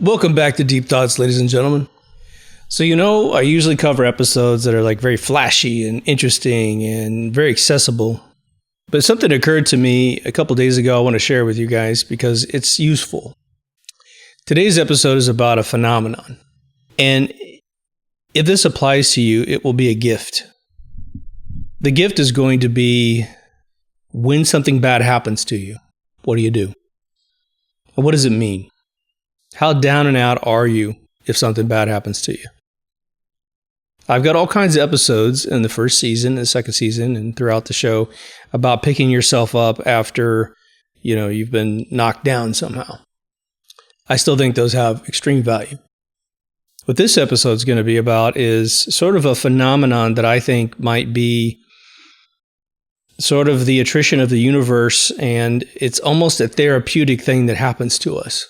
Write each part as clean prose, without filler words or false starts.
Welcome back to Deep Thoughts, ladies and gentlemen. So, I usually cover episodes that are like very flashy and interesting and very accessible. But something occurred to me a couple days ago I want to share with you guys because it's useful. Today's episode is about a phenomenon. And if this applies to you, it will be a gift. The gift is going to be when something bad happens to you, what do you do? And what does it mean? How down and out are you if something bad happens to you? I've got all kinds of episodes in the first season, the second season, and throughout the show about picking yourself up after, you've been knocked down somehow. I still think those have extreme value. What this episode is going to be about is sort of a phenomenon that I think might be sort of the attrition of the universe, and it's almost a therapeutic thing that happens to us.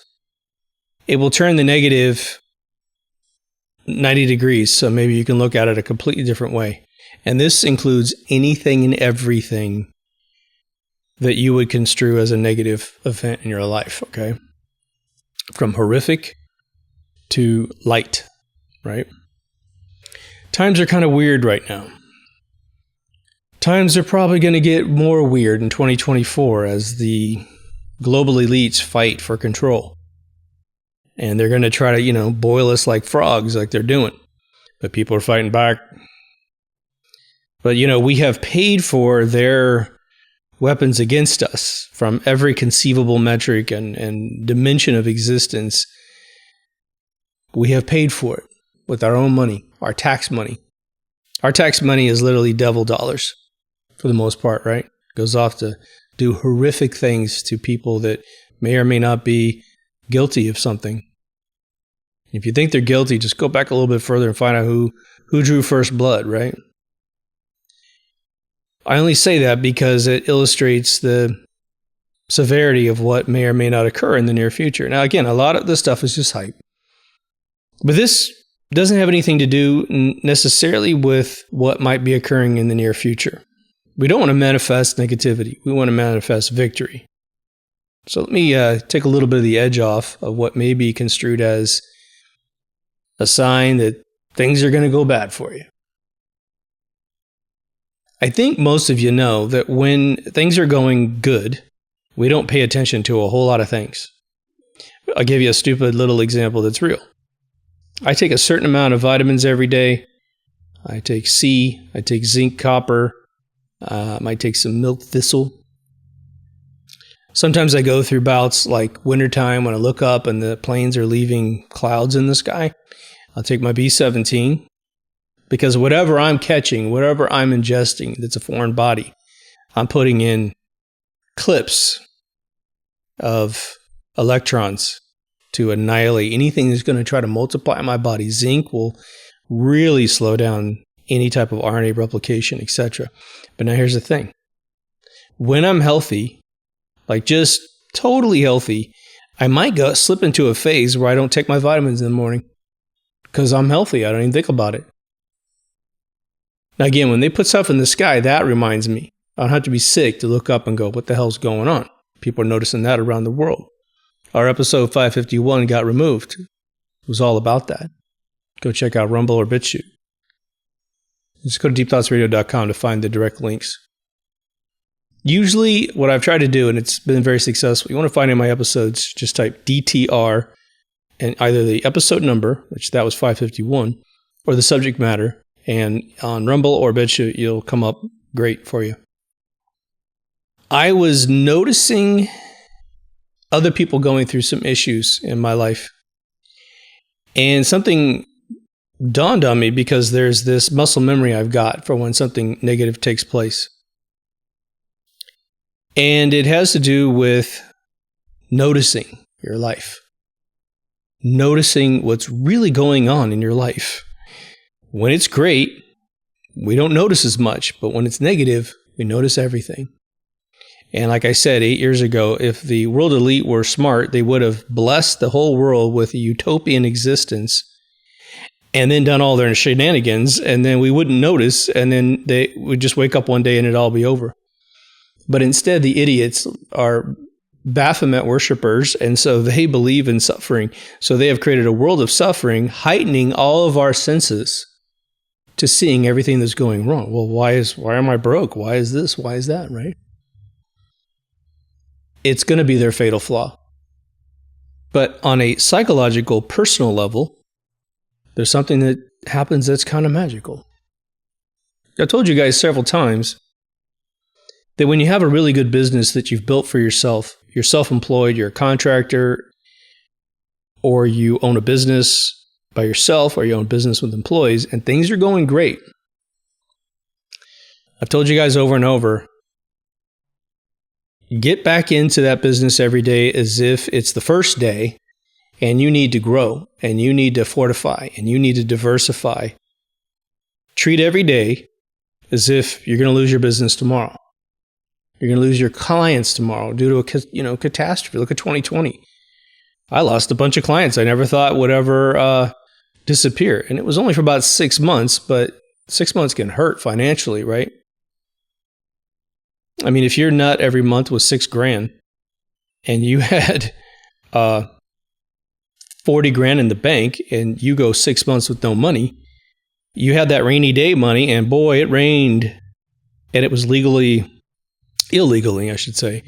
It will turn the negative 90 degrees, so maybe you can look at it a completely different way. And this includes anything and everything that you would construe as a negative event in your life, okay? From horrific to light, right? Times are kind of weird right now. Times are probably going to get more weird in 2024 as the global elites fight for control. And they're going to try to, boil us like frogs like they're doing. But people are fighting back. But, we have paid for their weapons against us from every conceivable metric and dimension of existence. We have paid for it with our own money, our tax money. Our tax money is literally devil dollars for the most part, right? It goes off to do horrific things to people that may or may not be guilty of something. If you think they're guilty, just go back a little bit further and find out who drew first blood, right? I only say that because it illustrates the severity of what may or may not occur in the near future. Now, again, a lot of this stuff is just hype. But this doesn't have anything to do necessarily with what might be occurring in the near future. We don't want to manifest negativity. We want to manifest victory. So let me take a little bit of the edge off of what may be construed as a sign that things are going to go bad for you. I think most of you know that when things are going good, we don't pay attention to a whole lot of things. I'll give you a stupid little example that's real. I take a certain amount of vitamins every day. I take C, I take zinc, copper, I might take some milk thistle. Sometimes I go through bouts like wintertime when I look up and the planes are leaving clouds in the sky. I'll take my B17 because whatever I'm catching, whatever I'm ingesting that's a foreign body, I'm putting in clips of electrons to annihilate anything that's going to try to multiply my body. Zinc will really slow down any type of RNA replication, etc. But now here's the thing. When I'm healthy, like just totally healthy, I might slip into a phase where I don't take my vitamins in the morning because I'm healthy. I don't even think about it. Now again, when they put stuff in the sky, that reminds me. I don't have to be sick to look up and go, what the hell's going on? People are noticing that around the world. Our episode 551 got removed. It was all about that. Go check out Rumble or BitChute. Just go to deepthoughtsradio.com to find the direct links. Usually what I've tried to do, and it's been very successful, you want to find in my episodes, just type DTR and either the episode number, which that was 551, or the subject matter. And on Rumble or BitChute, you'll come up great for you. I was noticing other people going through some issues in my life. And something dawned on me because there's this muscle memory I've got for when something negative takes place. And it has to do with noticing your life. Noticing what's really going on in your life. When it's great, we don't notice as much, but when it's negative, we notice everything. And like I said 8 years ago, if the world elite were smart, they would have blessed the whole world with a utopian existence and then done all their shenanigans, and then we wouldn't notice, and then they would just wake up one day and it'd all be over. But instead, the idiots are Baphomet worshipers, and so they believe in suffering. So they have created a world of suffering, heightening all of our senses to seeing everything that's going wrong. Well, why am I broke? Why is this? Why is that, right? It's going to be their fatal flaw. But on a psychological, personal level, there's something that happens that's kind of magical. I've told you guys several times that when you have a really good business that you've built for yourself, you're self-employed, you're a contractor, or you own a business by yourself, or you own a business with employees, and things are going great. I've told you guys over and over, get back into that business every day as if it's the first day, and you need to grow, and you need to fortify, and you need to diversify. Treat every day as if you're going to lose your business tomorrow. You're going to lose your clients tomorrow due to a catastrophe. Look at 2020. I lost a bunch of clients I never thought would ever disappear. And it was only for about 6 months, but 6 months can hurt financially, right? I mean, if your nut every month was $6,000 and you had 40 grand in the bank and you go 6 months with no money, you had that rainy day money, and boy, it rained, and it was illegally, I should say,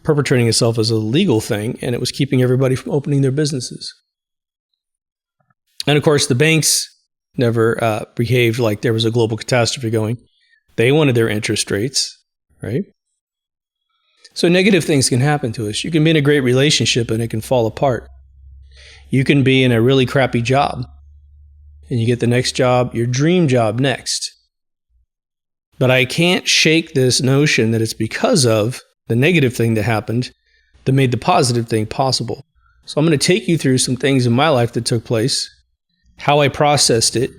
perpetrating itself as a legal thing, and it was keeping everybody from opening their businesses. And of course, the banks never behaved like there was a global catastrophe going. They wanted their interest rates, right? So negative things can happen to us. You can be in a great relationship and it can fall apart. You can be in a really crappy job and you get the next job, your dream job next. But I can't shake this notion that it's because of the negative thing that happened that made the positive thing possible. So I'm going to take you through some things in my life that took place, how I processed it,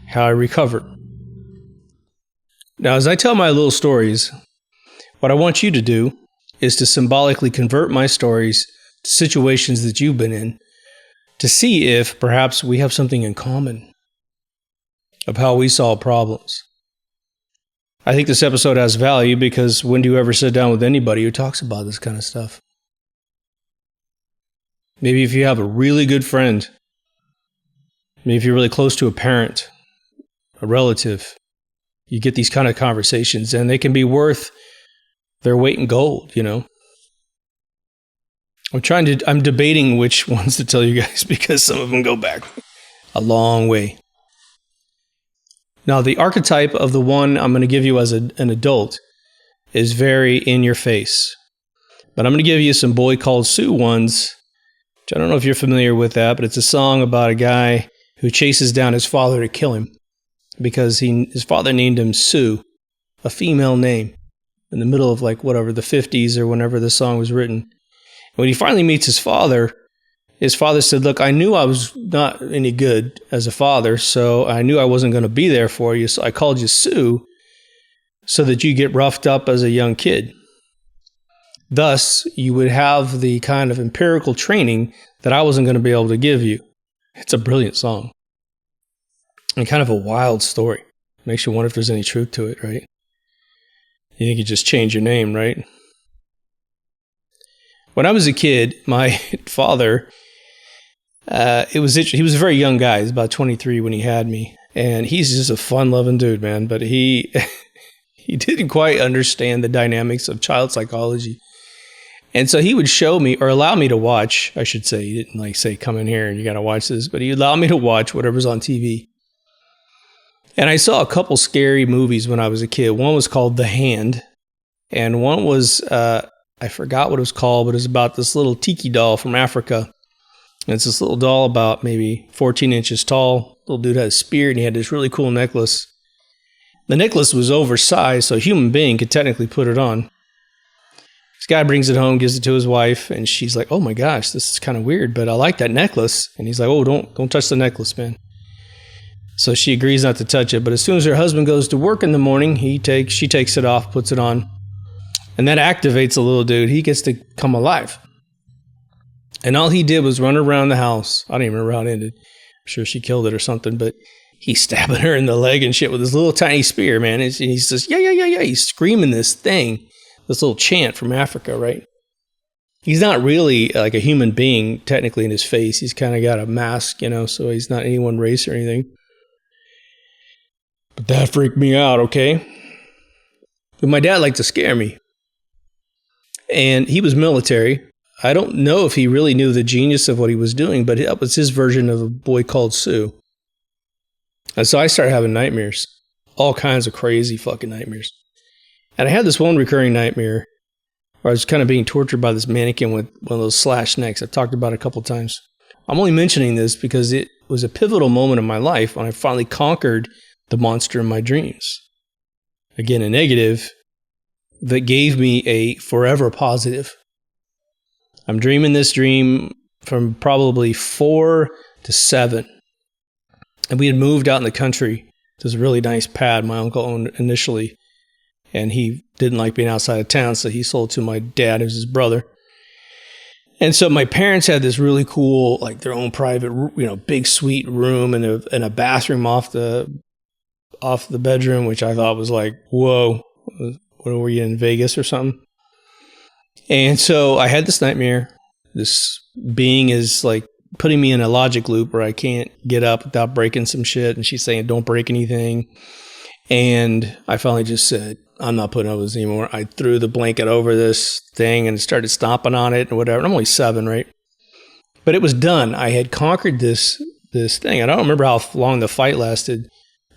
how I recovered. Now, as I tell my little stories, what I want you to do is to symbolically convert my stories to situations that you've been in to see if perhaps we have something in common of how we solve problems. I think this episode has value because when do you ever sit down with anybody who talks about this kind of stuff? Maybe if you have a really good friend, maybe if you're really close to a parent, a relative, you get these kind of conversations and they can be worth their weight in gold, you know? I'm debating which ones to tell you guys because some of them go back a long way. Now, the archetype of the one I'm going to give you as an adult is very in your face. But I'm going to give you some Boy Called Sue ones, which I don't know if you're familiar with that, but it's a song about a guy who chases down his father to kill him because his father named him Sue, a female name, in the middle of the 50s or whenever the song was written. When he finally meets his father said, look, I knew I was not any good as a father, so I knew I wasn't going to be there for you, so I called you Sue so that you get roughed up as a young kid. Thus, you would have the kind of empirical training that I wasn't going to be able to give you. It's a brilliant song. And kind of a wild story. Makes you wonder if there's any truth to it, right? You think you just change your name, right? When I was a kid, my father, he was a very young guy. He was about 23 when he had me. And he's just a fun-loving dude, man. But he didn't quite understand the dynamics of child psychology. And so he would show me, or allow me to watch, I should say. He didn't say, come in here and you got to watch this. But he allowed me to watch whatever's on TV. And I saw a couple scary movies when I was a kid. One was called The Hand. And one was, I forgot what it was called, but it was about this little tiki doll from Africa. And it's this little doll about maybe 14 inches tall. Little dude had a spear and he had this really cool necklace. The necklace was oversized, so a human being could technically put it on. This guy brings it home, gives it to his wife, and she's like, oh my gosh, this is kind of weird, but I like that necklace. And he's like, oh, don't touch the necklace, man. So she agrees not to touch it, but as soon as her husband goes to work in the morning, she takes it off, puts it on. And that activates the little dude. He gets to come alive. And all he did was run around the house. I don't even remember how it ended. I'm sure she killed it or something, but he's stabbing her in the leg and shit with his little tiny spear, man. And he's just, yeah. He's screaming this thing, this little chant from Africa, right? He's not really like a human being technically in his face. He's kind of got a mask, so he's not any one race or anything. But that freaked me out, okay? But my dad liked to scare me. And he was military. I don't know if he really knew the genius of what he was doing, but that was his version of A Boy Called Sue. And so I started having nightmares. All kinds of crazy fucking nightmares. And I had this one recurring nightmare where I was kind of being tortured by this mannequin with one of those slashed necks. I've talked about it a couple of times. I'm only mentioning this because it was a pivotal moment in my life when I finally conquered the monster in my dreams. Again, a negative that gave me a forever positive. I'm dreaming this dream from probably 4 to 7. And we had moved out in the country to this really nice pad my uncle owned initially. And he didn't like being outside of town, so he sold to my dad, who's his brother. And so my parents had this really cool, like their own private, big suite room and a bathroom off the bedroom, which I thought was like, whoa, what were you in Vegas or something? And so I had this nightmare. This being is like putting me in a logic loop where I can't get up without breaking some shit. And she's saying, don't break anything. And I finally just said, I'm not putting up with this anymore. I threw the blanket over this thing and started stomping on it and whatever. And I'm only 7, right? But it was done. I had conquered this thing. I don't remember how long the fight lasted.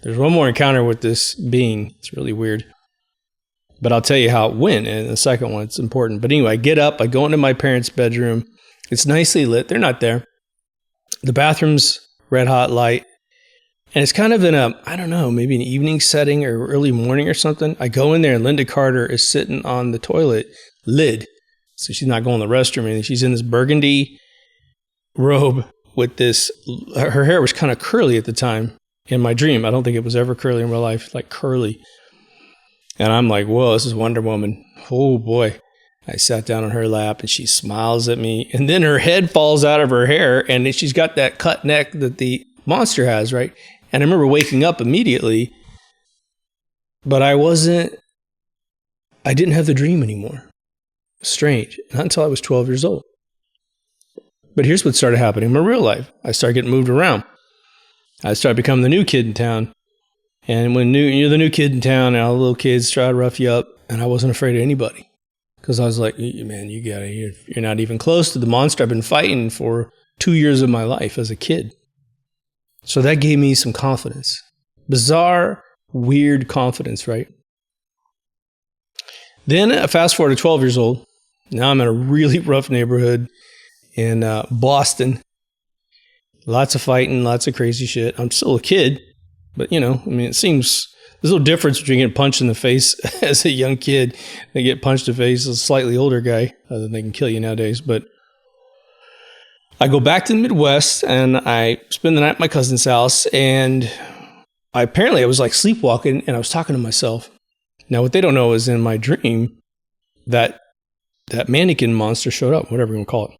There's one more encounter with this being. It's really weird. But I'll tell you how it went in the second one. It's important. But anyway, I get up. I go into my parents' bedroom. It's nicely lit. They're not there. The bathroom's red hot light. And it's kind of in maybe an evening setting or early morning or something. I go in there and Linda Carter is sitting on the toilet lid. So she's not going to the restroom or anything. She's in this burgundy robe with this. Her hair was kind of curly at the time in my dream. I don't think it was ever curly in real life, like curly. And I'm like, whoa, this is Wonder Woman. Oh, boy. I sat down on her lap and she smiles at me. And then her head falls out of her hair and she's got that cut neck that the monster has, right? And I remember waking up immediately, but I didn't have the dream anymore. Strange. Not until I was 12 years old. But here's what started happening in my real life. I started getting moved around. I started becoming the new kid in town. And when you're the new kid in town and all the little kids try to rough you up, and I wasn't afraid of anybody. Because I was like, man, you're not even close to the monster I've been fighting for 2 years of my life as a kid. So that gave me some confidence. Bizarre, weird confidence, right? Then fast forward to 12 years old. Now I'm in a really rough neighborhood in Boston. Lots of fighting, lots of crazy shit. I'm still a kid, but it seems there's a little difference between getting punched in the face as a young kid and get punched in the face as a slightly older guy. Other than they can kill you nowadays, but I go back to the Midwest and I spend the night at my cousin's house, and I was like sleepwalking and I was talking to myself. Now, what they don't know is in my dream that mannequin monster showed up, whatever you want to call it.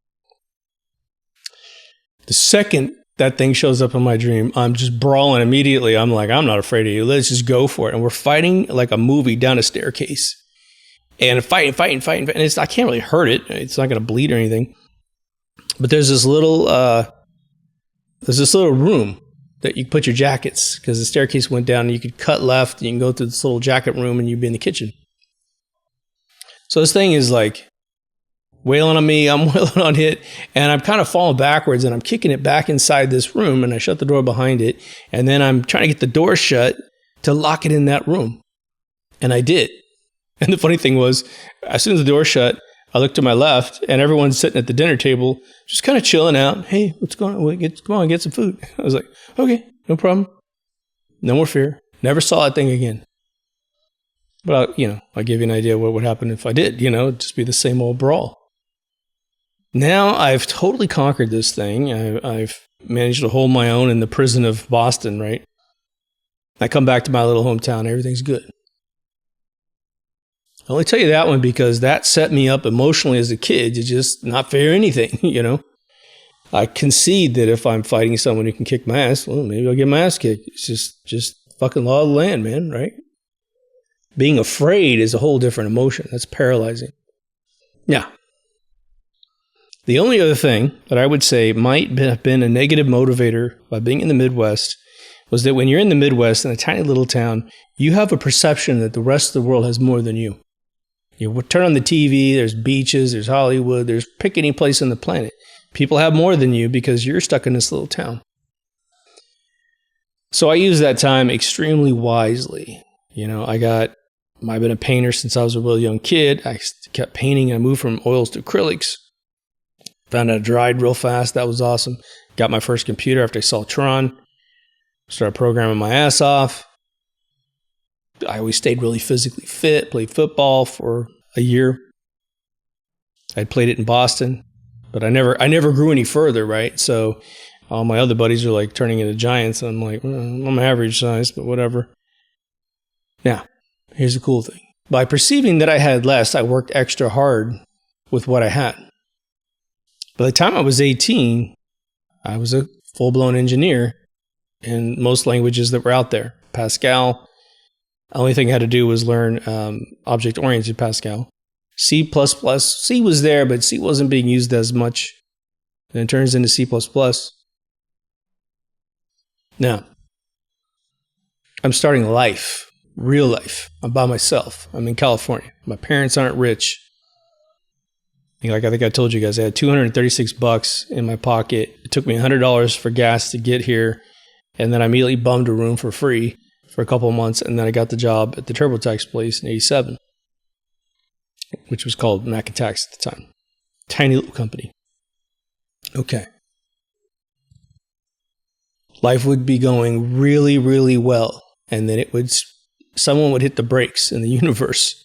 The second that thing shows up in my dream, I'm just brawling immediately. I'm like, I'm not afraid of you. Let's just go for it. And we're fighting like a movie down a staircase and fighting. And I can't really hurt it. It's not going to bleed or anything. But there's this little room that you put your jackets, because the staircase went down and you could cut left and you can go through this little jacket room and you'd be in the kitchen. So this thing is like wailing on me, I'm wailing on it, and I'm kind of falling backwards and I'm kicking it back inside this room, and I shut the door behind it, and then I'm trying to get the door shut to lock it in that room. And I did. And the funny thing was, as soon as the door shut, I looked to my left, and everyone's sitting at the dinner table, just kind of chilling out. Hey, what's going on? Come on, get some food. I was like, okay, no problem. No more fear. Never saw that thing again. But, I'll give you an idea what would happen if I did. It'd just be the same old brawl. Now I've totally conquered this thing. I've managed to hold my own in the prison of Boston, right? I come back to my little hometown. Everything's good. I only tell you that one because that set me up emotionally as a kid to just not fear anything, I concede that if I'm fighting someone who can kick my ass, well, maybe I'll get my ass kicked. It's just fucking law of the land, man, right? Being afraid is a whole different emotion. That's paralyzing. Yeah. The only other thing that I would say might have been a negative motivator by being in the Midwest was that when you're in the Midwest in a tiny little town, you have a perception that the rest of the world has more than you. You turn on the TV, there's beaches, there's Hollywood, there's pick any place on the planet. People have more than you because you're stuck in this little town. So I used that time extremely wisely. I've been a painter since I was a real young kid. I kept painting and I moved from oils to acrylics. Found out it dried real fast. That was awesome. Got my first computer after I saw Tron. Started programming my ass off. I always stayed really physically fit, played football for a year. I'd played it in Boston, but I never grew any further, right? So all my other buddies are like turning into giants. And I'm like, I'm average size, but whatever. Now, here's the cool thing. By perceiving that I had less, I worked extra hard with what I had. By the time I was 18, I was a full-blown engineer in most languages that were out there. Pascal. The only thing I had to do was learn object-oriented Pascal. C++. C was there, but C wasn't being used as much. And it turns into C++. Now, I'm starting life. Real life. I'm by myself. I'm in California. My parents aren't rich. I think I told you guys, I had $236 in my pocket. It took me $100 for gas to get here. And then I immediately bummed a room for free for a couple of months. And then I got the job at the TurboTax place in 87, which was called Mac and Tax at the time. Tiny little company. Okay. Life would be going really, really well. And then someone would hit the brakes in the universe.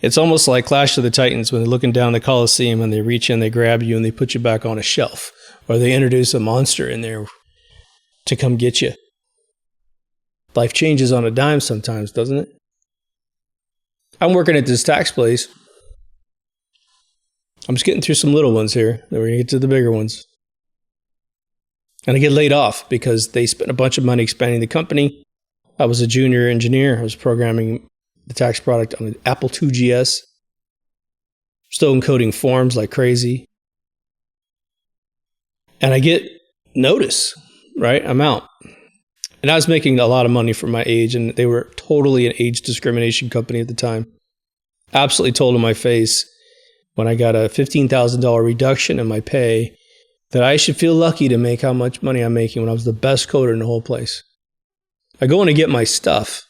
It's almost like Clash of the Titans when they're looking down the Coliseum and they reach in, they grab you and they put you back on a shelf. Or they introduce a monster in there to come get you. Life changes on a dime sometimes, doesn't it? I'm working at this tax place. I'm just getting through some little ones here. Then we're going to get to the bigger ones. And I get laid off because they spent a bunch of money expanding the company. I was a junior engineer. I was programming the tax product on an Apple IIgs. Still encoding forms like crazy. And I get notice, right? I'm out. And I was making a lot of money for my age, and they were totally an age discrimination company at the time. Absolutely told in my face when I got a $15,000 reduction in my pay that I should feel lucky to make how much money I'm making when I was the best coder in the whole place. I go in to get my stuff.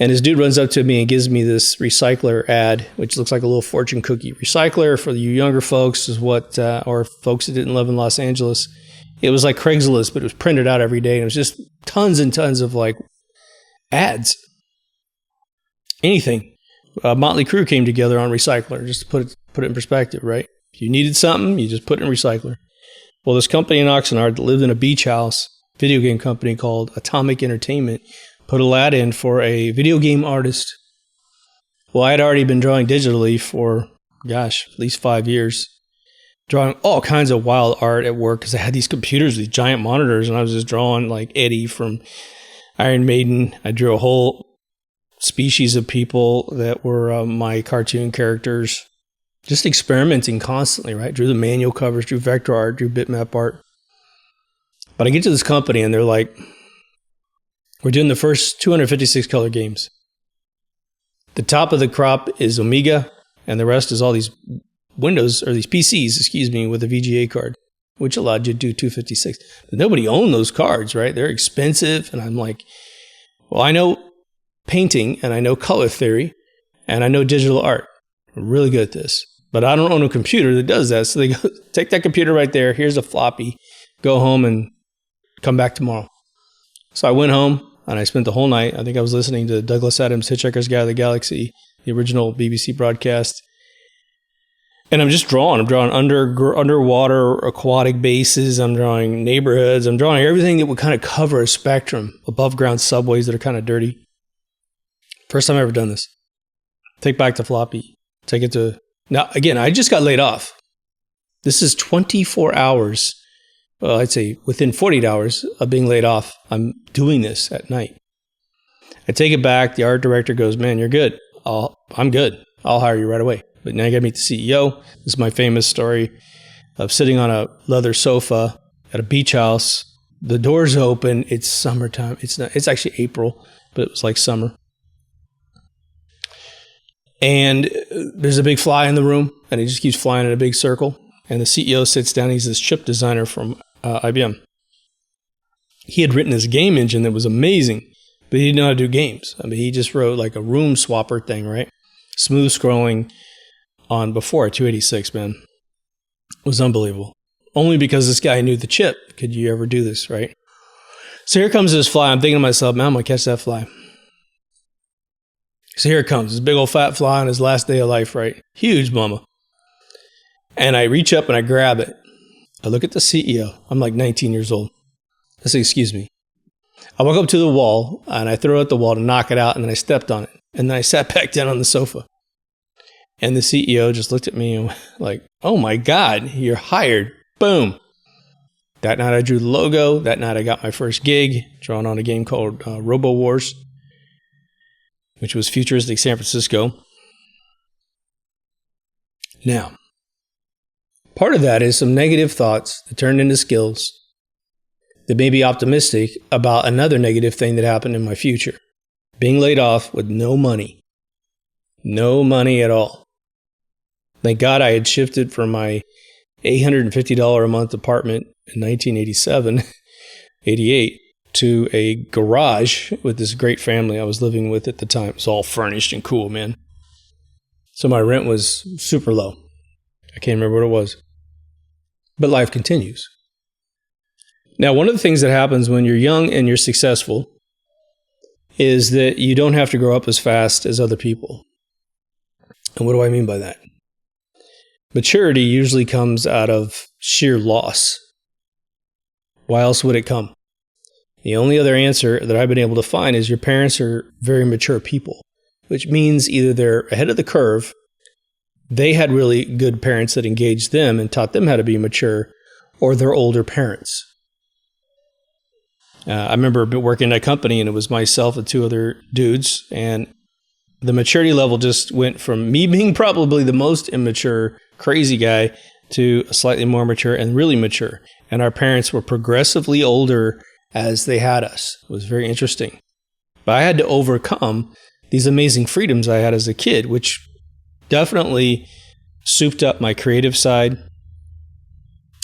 And this dude runs up to me and gives me this recycler ad, which looks like a little fortune cookie. Recycler, for you younger folks, is what, or folks that didn't live in Los Angeles, it was like Craigslist, but it was printed out every day. And it was just tons and tons of like ads. Anything. Motley Crue came together on Recycler, just to put it in perspective, right? If you needed something, you just put it in Recycler. Well, this company in Oxnard that lived in a beach house, video game company called Atomic Entertainment, put a ad in for a video game artist. Well, I had already been drawing digitally for, at least 5 years. Drawing all kinds of wild art at work because I had these computers, these giant monitors, and I was just drawing like Eddie from Iron Maiden. I drew a whole species of people that were my cartoon characters. Just experimenting constantly, right? Drew the manual covers, drew vector art, drew bitmap art. But I get to this company and they're like, we're doing the first 256 color games. The top of the crop is Amiga, and the rest is all these Windows, or these PCs, with a VGA card, which allowed you to do 256. But nobody owned those cards, right? They're expensive. And I'm like, well, I know painting, and I know color theory, and I know digital art. I'm really good at this. But I don't own a computer that does that. So they go, take that computer right there. Here's a floppy. Go home and come back tomorrow. So I went home and I spent the whole night. I think I was listening to Douglas Adams' Hitchhiker's Guide to the Galaxy, the original BBC broadcast. And I'm just drawing. I'm drawing underwater aquatic bases. I'm drawing neighborhoods. I'm drawing everything that would kind of cover a spectrum. Above ground subways that are kind of dirty. First time I've ever done this. Take back the floppy. Take it to... Now, again, I just got laid off. This is 24 hours. Well, I'd say within 48 hours of being laid off, I'm doing this at night. I take it back. The art director goes, man, you're good. I'm good. I'll hire you right away. But now you got to meet the CEO. This is my famous story of sitting on a leather sofa at a beach house. The doors open. It's summertime. It's actually April, but it was like summer. And there's a big fly in the room, and he just keeps flying in a big circle. And the CEO sits down. He's this chip designer from IBM. He had written this game engine that was amazing, but he didn't know how to do games. I mean, he just wrote like a room swapper thing, right? Smooth scrolling on before a 286, man. It was unbelievable. Only because this guy knew the chip could you ever do this, right? So here comes this fly. I'm thinking to myself, man, I'm going to catch that fly. So here it comes, this big old fat fly on his last day of life, right? Huge mama. And I reach up and I grab it. I look at the CEO. I'm like 19 years old. I say, excuse me. I walk up to the wall and I throw it at the wall to knock it out, and then I stepped on it. And then I sat back down on the sofa. And the CEO just looked at me and went like, oh my God, you're hired. Boom. That night I drew the logo. That night I got my first gig, drawn on a game called Robo Wars, which was futuristic San Francisco. Now, part of that is some negative thoughts that turned into skills that made me optimistic about another negative thing that happened in my future. Being laid off with no money. No money at all. Thank God I had shifted from my $850 a month apartment in 1987, 88, to a garage with this great family I was living with at the time. It was all furnished and cool, man. So my rent was super low. I can't remember what it was. But life continues. Now, one of the things that happens when you're young and you're successful is that you don't have to grow up as fast as other people. And what do I mean by that? Maturity usually comes out of sheer loss. Why else would it come? The only other answer that I've been able to find is your parents are very mature people, which means either they're ahead of the curve, they had really good parents that engaged them and taught them how to be mature, or they're older parents. I remember working at a company, and it was myself and two other dudes, and the maturity level just went from me being probably the most immature, crazy guy to a slightly more mature and really mature. And our parents were progressively older as they had us. It was very interesting. But I had to overcome these amazing freedoms I had as a kid, which definitely souped up my creative side.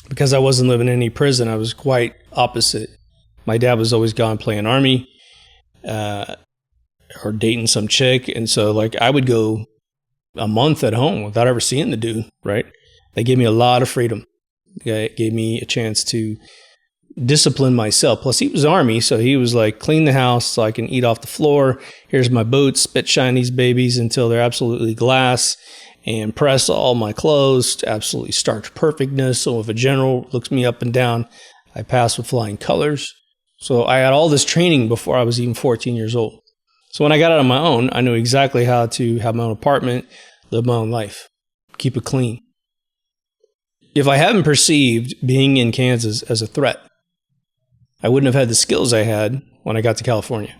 Because I wasn't living in any prison, I was quite opposite. My dad was always gone playing army or dating some chick. And so like I would go a month at home without ever seeing the dude, right? They gave me a lot of freedom. It gave me a chance to discipline myself. Plus he was army, so he was like, clean the house so I can eat off the floor. Here's my boots, spit shine these babies until they're absolutely glass, and press all my clothes to absolutely starch perfectness. So if a general looks me up and down, I pass with flying colors. So I had all this training before I was even 14 years old. So when I got out on my own, I knew exactly how to have my own apartment, live my own life, keep it clean. If I hadn't perceived being in Kansas as a threat, I wouldn't have had the skills I had when I got to California.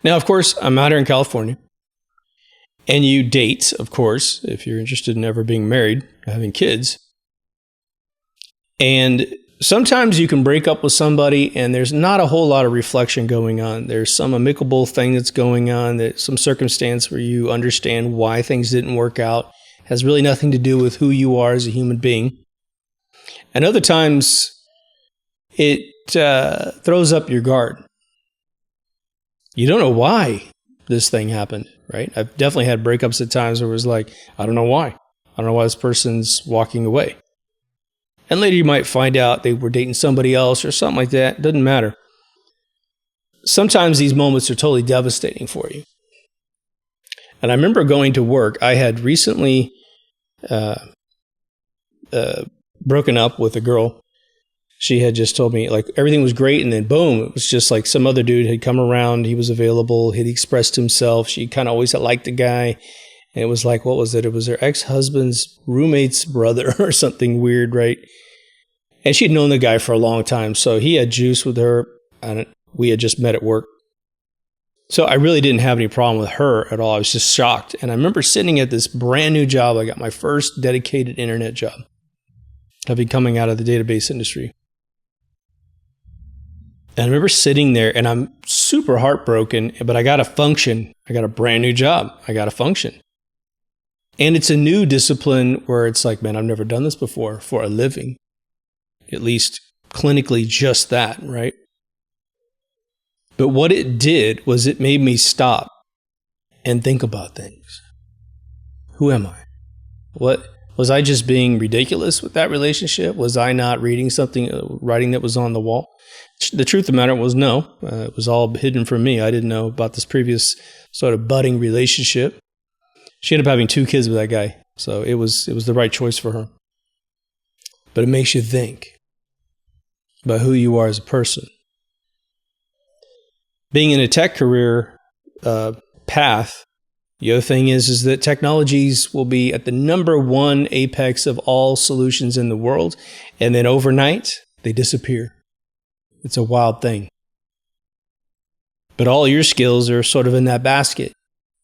Now, of course, I'm out here in California. And you date, of course, if you're interested in ever being married, having kids. And sometimes you can break up with somebody and there's not a whole lot of reflection going on. There's some amicable thing that's going on, that some circumstance where you understand why things didn't work out. It has really nothing to do with who you are as a human being. And other times it throws up your guard. You don't know why this thing happened, right? I've definitely had breakups at times where it was like, I don't know why. I don't know why this person's walking away. And later you might find out they were dating somebody else or something like that. Doesn't matter. Sometimes these moments are totally devastating for you. And I remember going to work. I had recently broken up with a girl. She had just told me like everything was great, and then boom, it was just like some other dude had come around. He was available. He'd expressed himself. She kind of always had liked the guy. And it was like, what was it? It was her ex-husband's roommate's brother or something weird, right? And she'd known the guy for a long time. So he had juice with her, and we had just met at work. So I really didn't have any problem with her at all. I was just shocked. And I remember sitting at this brand new job. I got my first dedicated internet job. I've been coming out of the database industry. And I remember sitting there and I'm super heartbroken, but I got to function. I got a brand new job. I got to function. And it's a new discipline where it's like, man, I've never done this before for a living. At least clinically just that, right? But what it did was it made me stop and think about things. Who am I? What was I just being ridiculous with that relationship? Was I not reading something, writing that was on the wall? The truth of the matter was no. It was all hidden from me. I didn't know about this previous sort of budding relationship. She ended up having 2 kids with that guy, so it was the right choice for her. But it makes you think about who you are as a person. Being in a tech career path, the other thing is that technologies will be at the number 1 apex of all solutions in the world, and then overnight, they disappear. It's a wild thing. But all your skills are sort of in that basket.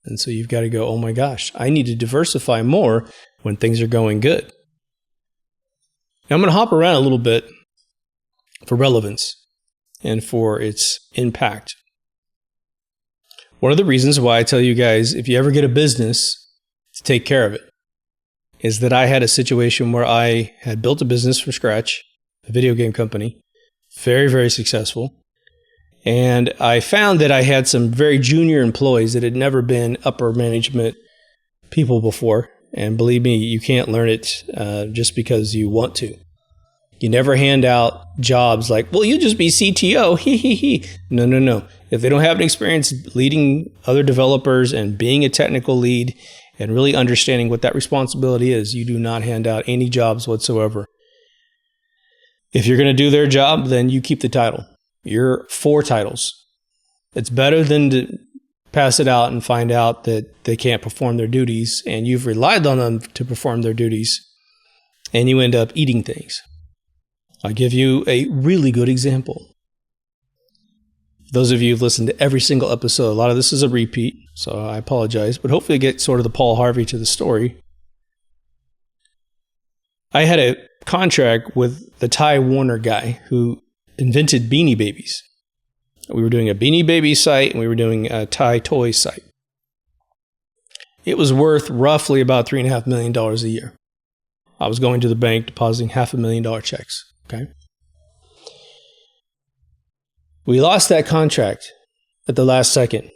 And so you've got to go, oh my gosh, I need to diversify more when things are going good. Now I'm going to hop around a little bit for relevance and for its impact. One of the reasons why I tell you guys, if you ever get a business, to take care of it, is that I had a situation where I had built a business from scratch, a video game company, very, very successful. And I found that I had some very junior employees that had never been upper management people before. And believe me, you can't learn it just because you want to. You never hand out jobs like, well, you'll just be CTO. No. If they don't have an experience leading other developers and being a technical lead and really understanding what that responsibility is, you do not hand out any jobs whatsoever. If you're going to do their job, then you keep the title. You're 4 titles. It's better than to pass it out and find out that they can't perform their duties and you've relied on them to perform their duties and you end up eating things. I'll give you a really good example. Those of you who've listened to every single episode, a lot of this is a repeat, so I apologize, but hopefully get sort of the Paul Harvey to the story. I had a contract with the Ty Warner guy who invented Beanie Babies. We were doing a Beanie Baby site and we were doing a Ty Toy site. It was worth roughly about $3.5 million a year. I was going to the bank depositing $500,000 checks. Okay. We lost that contract at the last second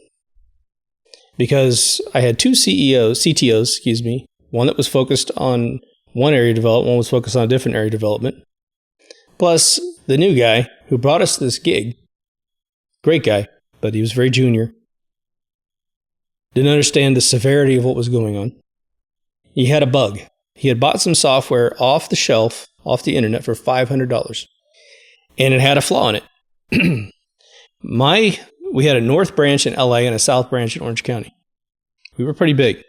because I had 2 CTOs, one that was focused on one area of development, one was focused on a different area of development. Plus the new guy who brought us this gig, great guy, but he was very junior, didn't understand the severity of what was going on. He had a bug. He had bought some software off the shelf, off the internet for $500, and it had a flaw in it. We had a north branch in LA and a south branch in Orange County. We were pretty big.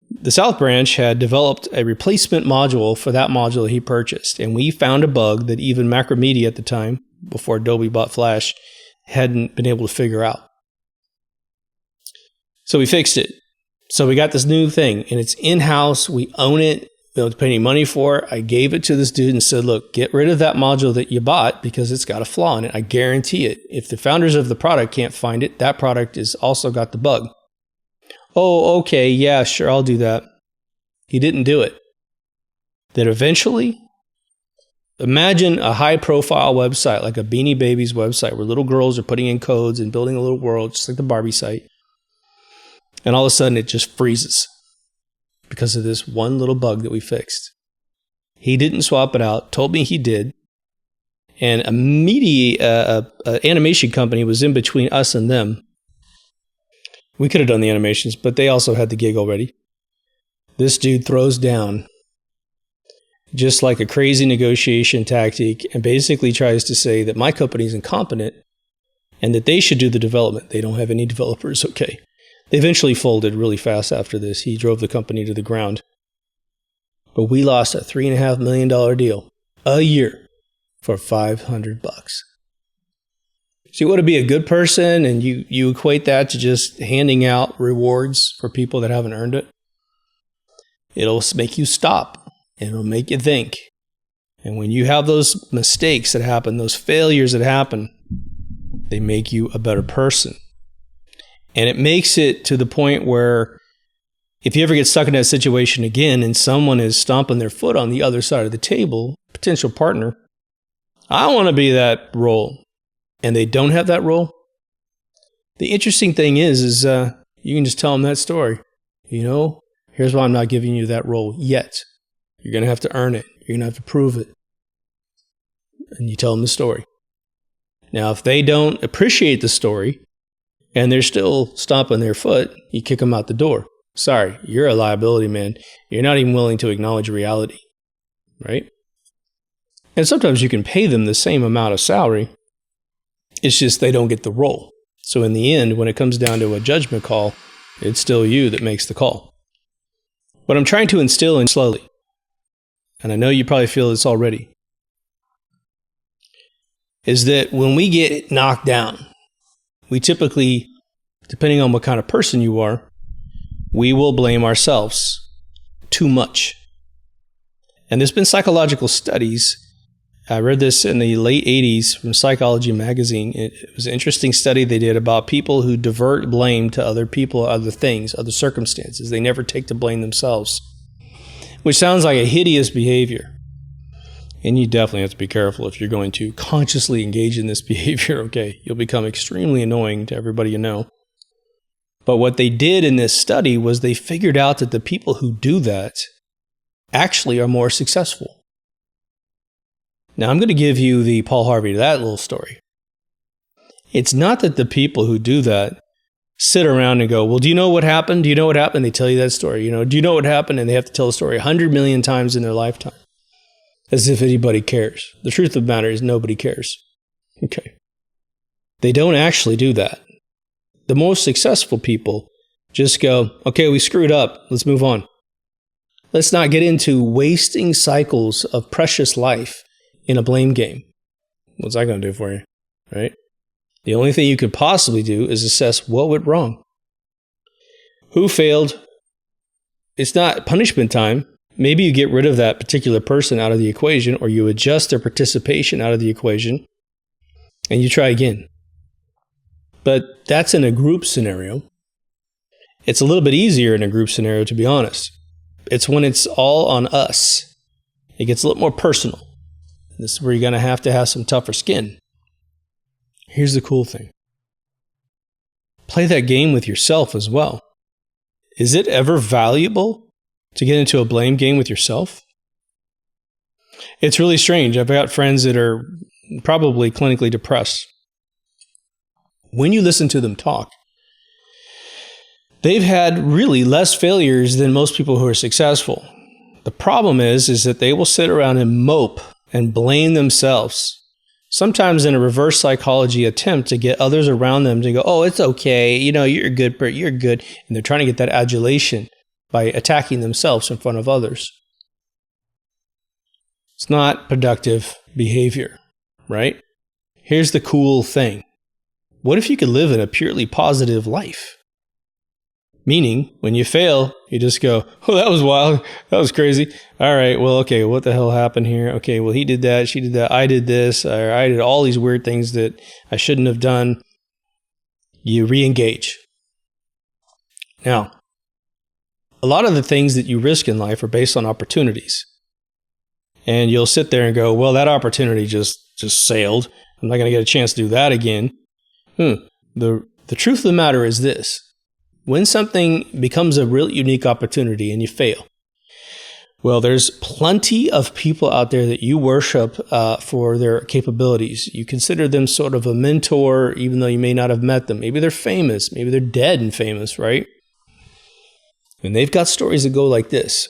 The south branch had developed a replacement module for that module that he purchased, and we found a bug that even Macromedia at the time, before Adobe bought Flash, hadn't been able to figure out. So we fixed it. So we got this new thing, and it's in-house. We own it. We don't have to pay any money for it. I gave it to this dude and said, look, get rid of that module that you bought because it's got a flaw in it. I guarantee it. If the founders of the product can't find it, that product is also got the bug. Oh, okay, yeah, sure, I'll do that. He didn't do it. Then eventually, imagine a high-profile website like a Beanie Babies website where little girls are putting in codes and building a little world, just like the Barbie site. And all of a sudden, it just freezes because of this one little bug that we fixed. He didn't swap it out, told me he did. And a media animation company was in between us and them. We could have done the animations, but they also had the gig already. This dude throws down just like a crazy negotiation tactic and basically tries to say that my company is incompetent and that they should do the development. They don't have any developers. Okay. They eventually folded really fast after this. He drove the company to the ground. But we lost a $3.5 million deal a year for $500. So you want to be a good person, and you equate that to just handing out rewards for people that haven't earned it. It'll make you stop. It'll make you think. And when you have those mistakes that happen, those failures that happen, they make you a better person. And it makes it to the point where if you ever get stuck in that situation again and someone is stomping their foot on the other side of the table, potential partner, I want to be that role, and they don't have that role. The interesting thing is you can just tell them that story. Here's why I'm not giving you that role yet. You're going to have to earn it. You're going to have to prove it. And you tell them the story. Now, if they don't appreciate the story and they're still stomping their foot, you kick them out the door. Sorry, you're a liability, man. You're not even willing to acknowledge reality, right? And sometimes you can pay them the same amount of salary. It's just they don't get the role. So in the end, when it comes down to a judgment call, it's still you that makes the call. What I'm trying to instill in slowly, and I know you probably feel this already, is that when we get knocked down, we typically, depending on what kind of person you are, we will blame ourselves too much. And there's been psychological studies. I read this in the late 80s from Psychology Magazine. It was an interesting study they did about people who divert blame to other people, other things, other circumstances. They never take the blame themselves, which sounds like a hideous behavior. And you definitely have to be careful if you're going to consciously engage in this behavior, okay? You'll become extremely annoying to everybody you know. But what they did in this study was they figured out that the people who do that actually are more successful. Now, I'm going to give you the Paul Harvey to that little story. It's not that the people who do that sit around and go, well, do you know what happened? Do you know what happened? They tell you that story. Do you know what happened? And they have to tell the story 100 million times in their lifetime. As if anybody cares. The truth of the matter is nobody cares. Okay. They don't actually do that. The most successful people just go, okay, we screwed up. Let's move on. Let's not get into wasting cycles of precious life in a blame game. What's that going to do for you? Right? The only thing you could possibly do is assess what went wrong. Who failed? It's not punishment time. Maybe you get rid of that particular person out of the equation, or you adjust their participation out of the equation, and you try again. But that's in a group scenario. It's a little bit easier in a group scenario, to be honest. It's when it's all on us. It gets a little more personal. This is where you're going to have some tougher skin. Here's the cool thing. Play that game with yourself as well. Is it ever valuable to get into a blame game with yourself? It's really strange. I've got friends that are probably clinically depressed. When you listen to them talk, they've had really less failures than most people who are successful. The problem is that they will sit around and mope and blame themselves, sometimes in a reverse psychology attempt to get others around them to go, oh, it's okay, you're good, you're good. And they're trying to get that adulation by attacking themselves in front of others. It's not productive behavior, right? Here's the cool thing. What if you could live in a purely positive life? Meaning, when you fail, you just go, oh, that was wild. That was crazy. All right, well, okay, what the hell happened here? Okay, well, he did that, she did that, I did this, or I did all these weird things that I shouldn't have done. You re-engage. Now, a lot of the things that you risk in life are based on opportunities. And you'll sit there and go, well, that opportunity just sailed. I'm not going to get a chance to do that again. The truth of the matter is this. When something becomes a real unique opportunity and you fail, well, there's plenty of people out there that you worship for their capabilities. You consider them sort of a mentor, even though you may not have met them. Maybe they're famous. Maybe they're dead and famous, right? And they've got stories that go like this.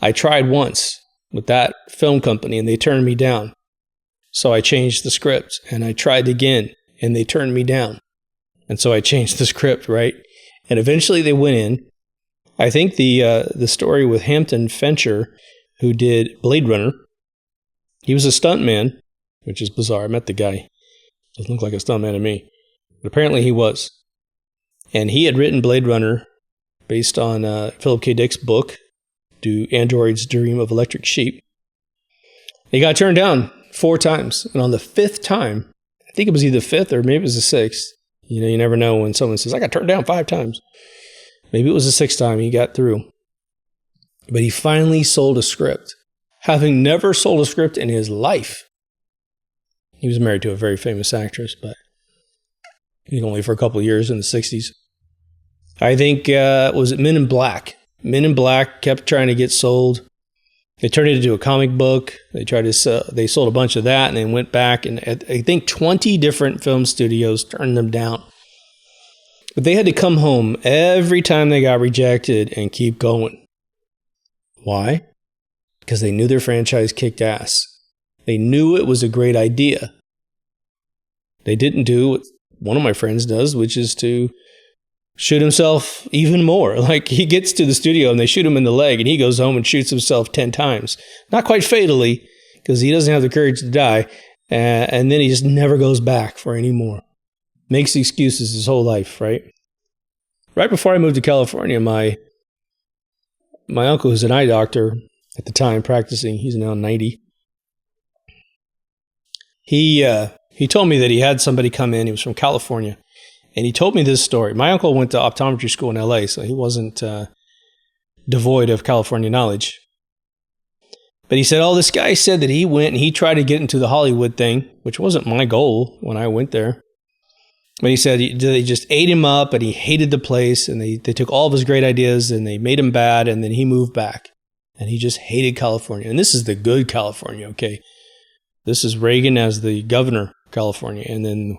I tried once with that film company and they turned me down. So I changed the script and I tried again and they turned me down. And so I changed the script, right? And eventually they went in. I think the story with Hampton Fancher, who did Blade Runner, he was a stuntman, which is bizarre. I met the guy. Doesn't look like a stuntman to me. But apparently he was. And he had written Blade Runner based on Philip K. Dick's book, Do Androids Dream of Electric Sheep? He got turned down 4 times. And on the 5th time, I think it was either 5th or maybe it was the 6th. You know, you never know when someone says, I got turned down 5 times. Maybe it was the 6th time he got through. But he finally sold a script. Having never sold a script in his life. He was married to a very famous actress, but only for a couple of years in the 60s. I think, was it Men in Black? Men in Black kept trying to get sold. They turned it into a comic book. They sold a bunch of that and then went back. And I think 20 different film studios turned them down. But they had to come home every time they got rejected and keep going. Why? Because they knew their franchise kicked ass. They knew it was a great idea. They didn't do what one of my friends does, which is to shoot himself even more. Like, he gets to the studio and they shoot him in the leg and he goes home and shoots himself 10 times. Not quite fatally, because he doesn't have the courage to die. And then he just never goes back for any more. Makes excuses his whole life, right? Right before I moved to California, my uncle, who's an eye doctor at the time practicing, he's now 90. He told me that he had somebody come in. He was from California. And he told me this story. My uncle went to optometry school in LA, so he wasn't devoid of California knowledge. But he said, this guy said that he went and he tried to get into the Hollywood thing, which wasn't my goal when I went there. But he said they just ate him up and he hated the place. And they took all of his great ideas and they made him bad. And then he moved back. And he just hated California. And this is the good California, okay? This is Reagan as the governor of California. And then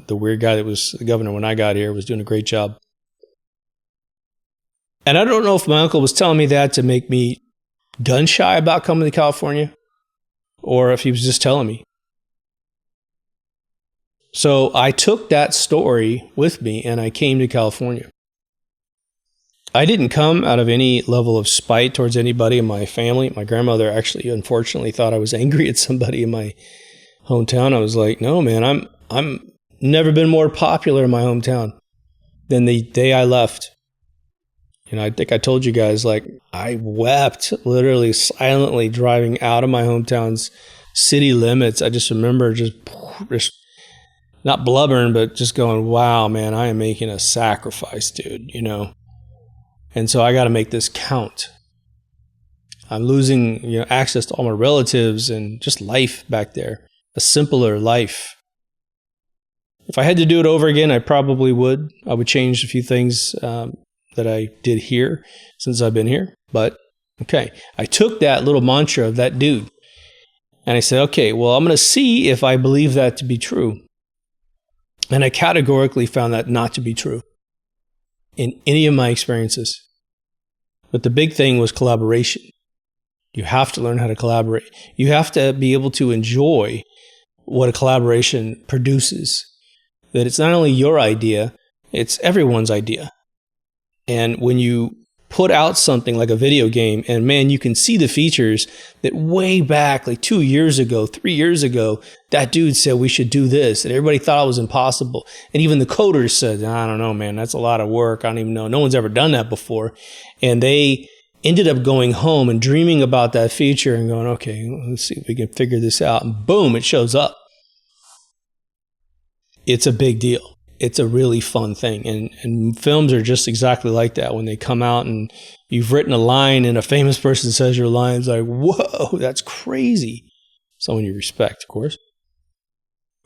the weird guy that was the governor when I got here was doing a great job. And I don't know if my uncle was telling me that to make me gun shy about coming to California or if he was just telling me. So I took that story with me and I came to California. I didn't come out of any level of spite towards anybody in my family. My grandmother actually, unfortunately, thought I was angry at somebody in my hometown. I was like, no, man, I'm never been more popular in my hometown than the day I left. You know, I think I told you guys, like, I wept literally silently driving out of my hometown's city limits. I just remember just not blubbering, but just going, wow, man, I am making a sacrifice, dude, you know. And so I got to make this count. I'm losing, access to all my relatives and just life back there, a simpler life. If I had to do it over again, I probably would. I would change a few things that I did here since I've been here. But, okay, I took that little mantra of that dude and I said, okay, well, I'm going to see if I believe that to be true. And I categorically found that not to be true in any of my experiences. But the big thing was collaboration. You have to learn how to collaborate. You have to be able to enjoy what a collaboration produces. That it's not only your idea, it's everyone's idea. And when you put out something like a video game, and man, you can see the features that way back, like 2 years ago, 3 years ago, that dude said we should do this, and everybody thought it was impossible. And even the coders said, I don't know, man, that's a lot of work. I don't even know. No one's ever done that before. And they ended up going home and dreaming about that feature and going, okay, let's see if we can figure this out. And boom, it shows up. It's a big deal. It's a really fun thing. And films are just exactly like that. When they come out and you've written a line and a famous person says your line, it's like, whoa, that's crazy. Someone you respect, of course.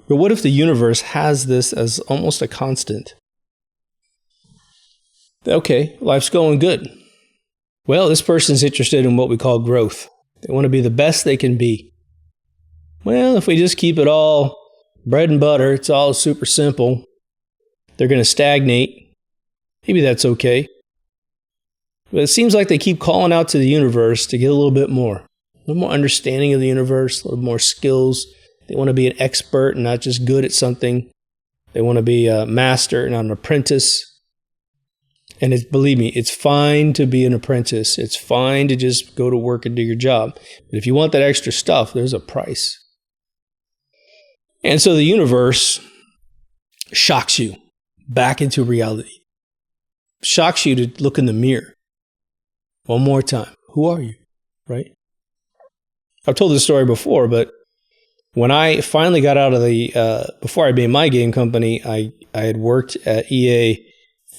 But what if the universe has this as almost a constant? Okay, life's going good. Well, this person's interested in what we call growth. They want to be the best they can be. Well, if we just keep it all bread and butter, it's all super simple, they're going to stagnate. Maybe that's okay. But it seems like they keep calling out to the universe to get a little bit more. A little more understanding of the universe, a little more skills. They want to be an expert and not just good at something. They want to be a master, not an apprentice. And believe me, it's fine to be an apprentice. It's fine to just go to work and do your job. But if you want that extra stuff, there's a price. And so the universe shocks you back into reality. Shocks you to look in the mirror one more time. Who are you? Right? I've told this story before, but when I finally got out of before I made my game company, I had worked at EA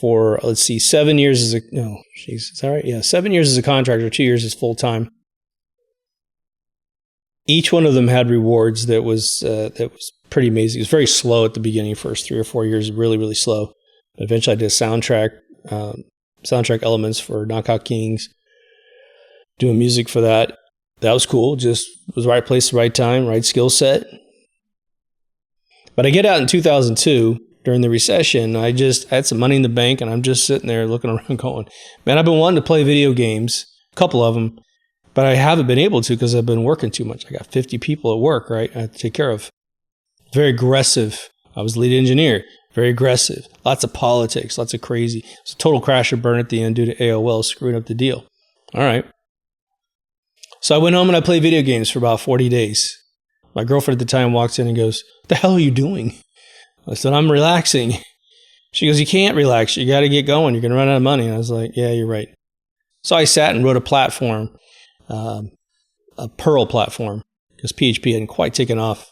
for, 7 years as is that right? Yeah, 7 years as a contractor, 2 years as full-time. Each one of them had rewards that was pretty amazing. It was very slow at the beginning, first 3 or 4 years, really, really slow. But eventually I did soundtrack elements for Knockout Kings, doing music for that. That was cool. Just was the right place, the right time, right skill set. But I get out in 2002 during the recession. I had some money in the bank, and I'm just sitting there looking around going, man, I've been wanting to play video games, a couple of them, but I haven't been able to because I've been working too much. I got 50 people at work, right? I have to take care of. Very aggressive. I was lead engineer. Very aggressive. Lots of politics. Lots of crazy. It's a total crash and burn at the end due to AOL screwing up the deal. All right. So I went home and I played video games for about 40 days. My girlfriend at the time walks in and goes, "What the hell are you doing?" I said, "I'm relaxing." She goes, "You can't relax. You got to get going. You're going to run out of money." And I was like, "Yeah, you're right." So I sat and wrote a platform, a Perl platform, because PHP hadn't quite taken off.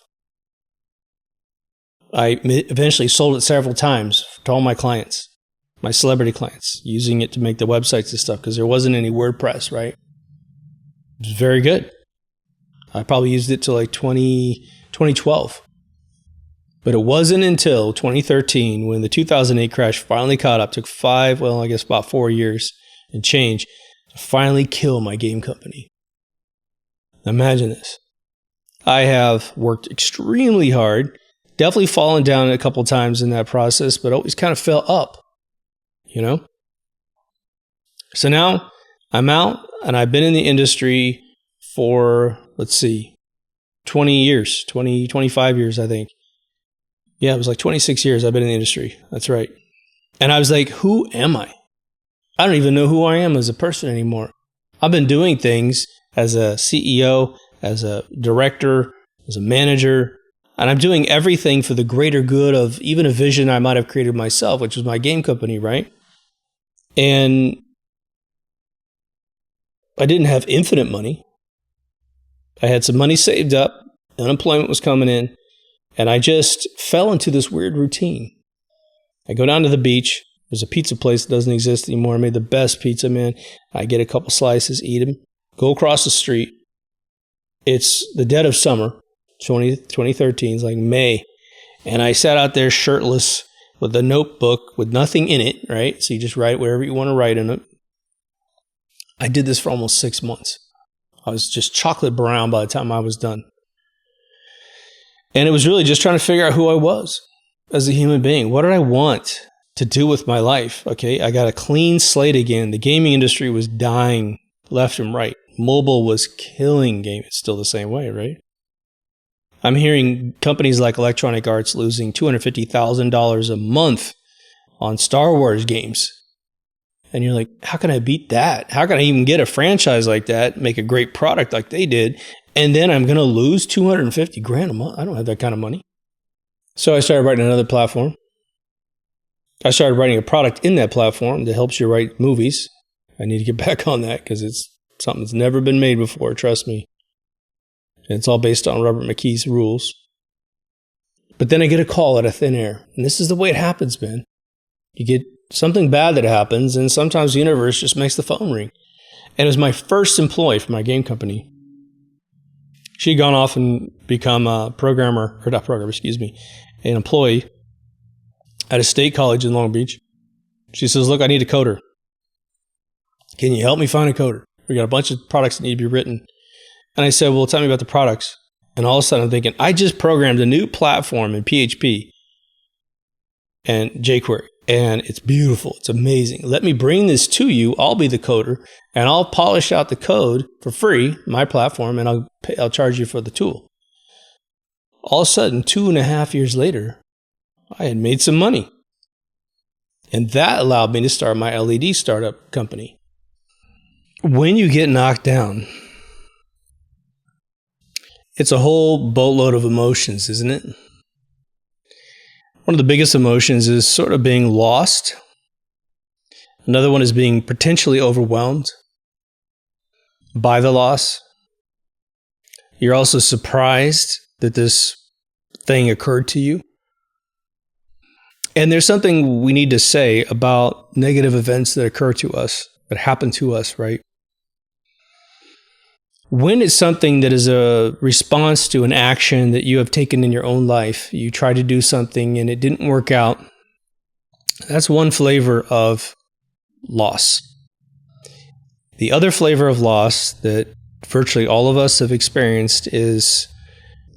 I eventually sold it several times to all my clients, my celebrity clients, using it to make the websites and stuff because there wasn't any WordPress, right? It was very good. I probably used it till like 2012. But it wasn't until 2013 when the 2008 crash finally caught up. Took about 4 years and change to finally kill my game company. Imagine this. I have worked extremely hard, definitely fallen down a couple times in that process, but always kind of fell up, So now I'm out and I've been in the industry for, 20 years, 25 years, I think. Yeah, it was like 26 years I've been in the industry. That's right. And I was like, who am I? I don't even know who I am as a person anymore. I've been doing things as a CEO, as a director, as a manager, and I'm doing everything for the greater good of even a vision I might have created myself, which was my game company, right? And I didn't have infinite money. I had some money saved up. Unemployment was coming in. And I just fell into this weird routine. I go down to the beach. There's a pizza place that doesn't exist anymore. I made the best pizza, man. I get a couple slices, eat them, go across the street. It's the dead of summer, 2013. It's like May. And I sat out there shirtless with a notebook with nothing in it, right? So you just write whatever you want to write in it. I did this for almost 6 months. I was just chocolate brown by the time I was done. And it was really just trying to figure out who I was as a human being. What did I want to do with my life? Okay, I got a clean slate again. The gaming industry was dying left and right. Mobile was killing gaming. It's still the same way, right? I'm hearing companies like Electronic Arts losing $250,000 a month on Star Wars games. And you're like, how can I beat that? How can I even get a franchise like that, make a great product like they did, and then I'm going to lose $250,000 a month? I don't have that kind of money. So I started writing another platform. I started writing a product in that platform that helps you write movies. I need to get back on that because it's something that's never been made before, trust me. And it's all based on Robert McKee's rules. But then I get a call out of thin air. And this is the way it happens, man. You get something bad that happens, and sometimes the universe just makes the phone ring. And it was my first employee for my game company. She'd gone off and become an employee at a state college in Long Beach. She says, look, I need a coder. Can you help me find a coder? We got a bunch of products that need to be written. And I said, well, tell me about the products. And all of a sudden I'm thinking, I just programmed a new platform in PHP and jQuery. And it's beautiful. It's amazing. Let me bring this to you. I'll be the coder, and I'll polish out the code for free, my platform, and I'll charge you for the tool. All of a sudden, 2.5 years later, I had made some money. And that allowed me to start my LED startup company. When you get knocked down, it's a whole boatload of emotions, isn't it? One of the biggest emotions is sort of being lost. Another one is being potentially overwhelmed by the loss. You're also surprised that this thing occurred to you. And there's something we need to say about negative events that occur to us, that happen to us, right? When it's something that is a response to an action that you have taken in your own life, you try to do something and it didn't work out, that's one flavor of loss. The other flavor of loss that virtually all of us have experienced is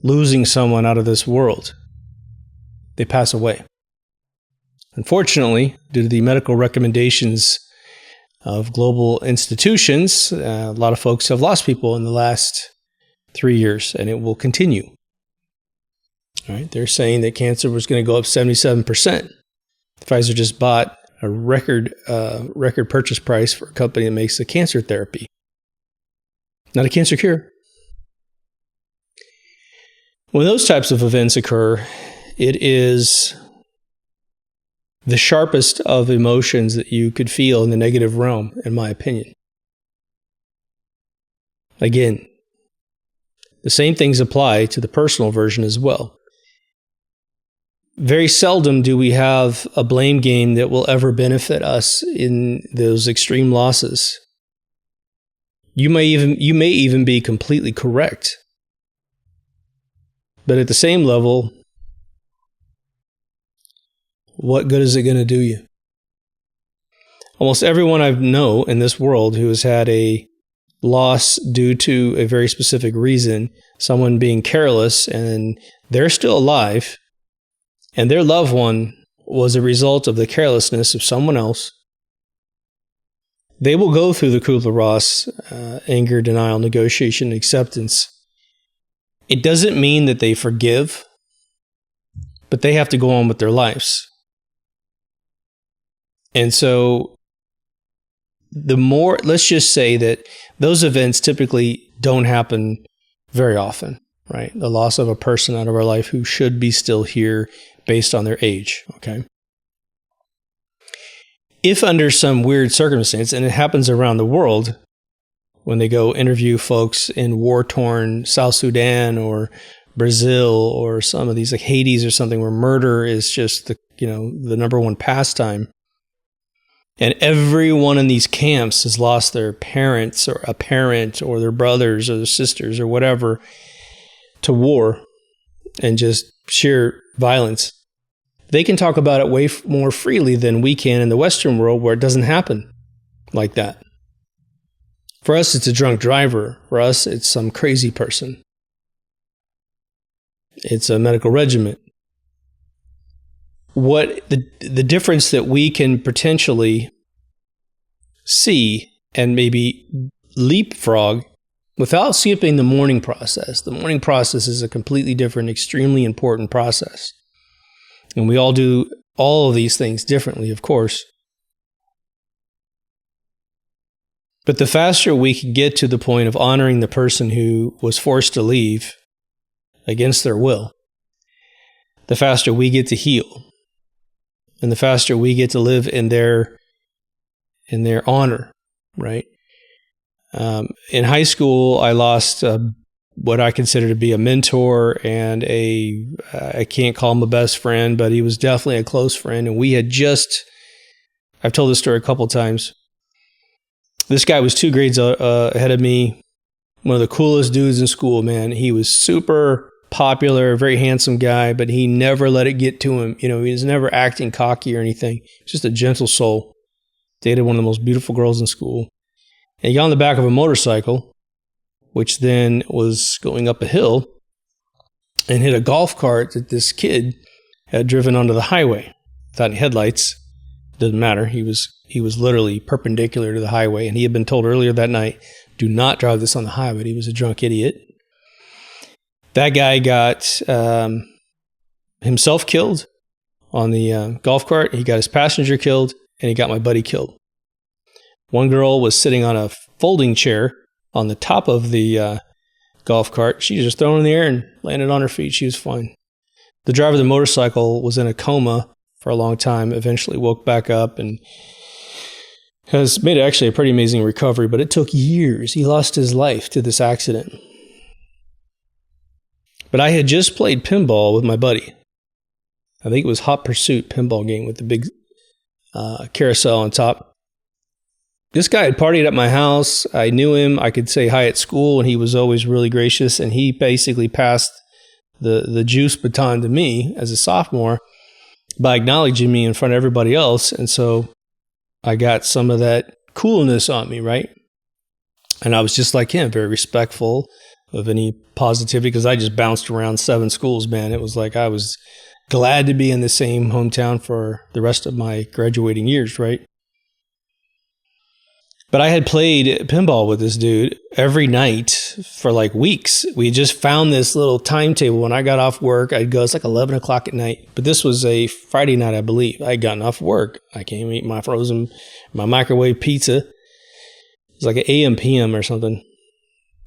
losing someone out of this world. They pass away. Unfortunately, due to the medical recommendations of global institutions, a lot of folks have lost people in the last 3 years, and it will continue. All right, they're saying that cancer was going to go up 77%. Pfizer just bought a record purchase price for a company that makes a cancer therapy, not a cancer cure. When those types of events occur, it is the sharpest of emotions that you could feel in the negative realm, in my opinion. Again, the same things apply to the personal version as well. Very seldom do we have a blame game that will ever benefit us in those extreme losses. You may even be completely correct. But at the same level, what good is it going to do you? Almost everyone I know in this world who has had a loss due to a very specific reason, someone being careless and they're still alive, and their loved one was a result of the carelessness of someone else, they will go through the Kubler-Ross anger, denial, negotiation, acceptance. It doesn't mean that they forgive, but they have to go on with their lives. And so let's just say that those events typically don't happen very often, right? The loss of a person out of our life who should be still here based on their age, okay? If under some weird circumstance, and it happens around the world, when they go interview folks in war-torn South Sudan or Brazil or some of these like Hades or something where murder is just the number one pastime. And everyone in these camps has lost their parents or a parent or their brothers or their sisters or whatever to war and just sheer violence. They can talk about it way more freely than we can in the Western world where it doesn't happen like that. For us, it's a drunk driver. For us, it's some crazy person. It's a medical regiment. What the difference that we can potentially see and maybe leapfrog without skipping the mourning process. The mourning process is a completely different, extremely important process. And we all do all of these things differently, of course. But the faster we can get to the point of honoring the person who was forced to leave against their will, the faster we get to heal. And the faster we get to live in their honor, right? In high school, I lost what I consider to be a mentor and I can't call him a best friend, but he was definitely a close friend. And we had I've told this story a couple times. This guy was 2 grades ahead of me. One of the coolest dudes in school, man. He was super popular, very handsome guy, but he never let it get to him. He was never acting cocky or anything. Just a gentle soul. Dated one of the most beautiful girls in school. And he got on the back of a motorcycle, which then was going up a hill, and hit a golf cart that this kid had driven onto the highway without any headlights. Doesn't matter. He was literally perpendicular to the highway, and he had been told earlier that night, do not drive this on the highway. He was a drunk idiot. That guy got himself killed on the golf cart. He got his passenger killed, and he got my buddy killed. One girl was sitting on a folding chair on the top of the golf cart. She just thrown in the air and landed on her feet. She was fine. The driver of the motorcycle was in a coma for a long time, eventually woke back up and has made actually a pretty amazing recovery, but it took years. He lost his life to this accident. But I had just played pinball with my buddy. I think it was Hot Pursuit pinball game with the big carousel on top. This guy had partied at my house. I knew him. I could say hi at school, and he was always really gracious. And he basically passed the juice baton to me as a sophomore by acknowledging me in front of everybody else. And so I got some of that coolness on me, right? And I was just like him, very respectful of any positivity, because I just bounced around 7 schools, man. It was like I was glad to be in the same hometown for the rest of my graduating years, right? But I had played pinball with this dude every night for like weeks. We just found this little timetable. When I got off work, I'd go, it's like 11 o'clock at night. But this was a Friday night, I believe. I had gotten off work. I came eat my microwave pizza. It was like an AM PM or something.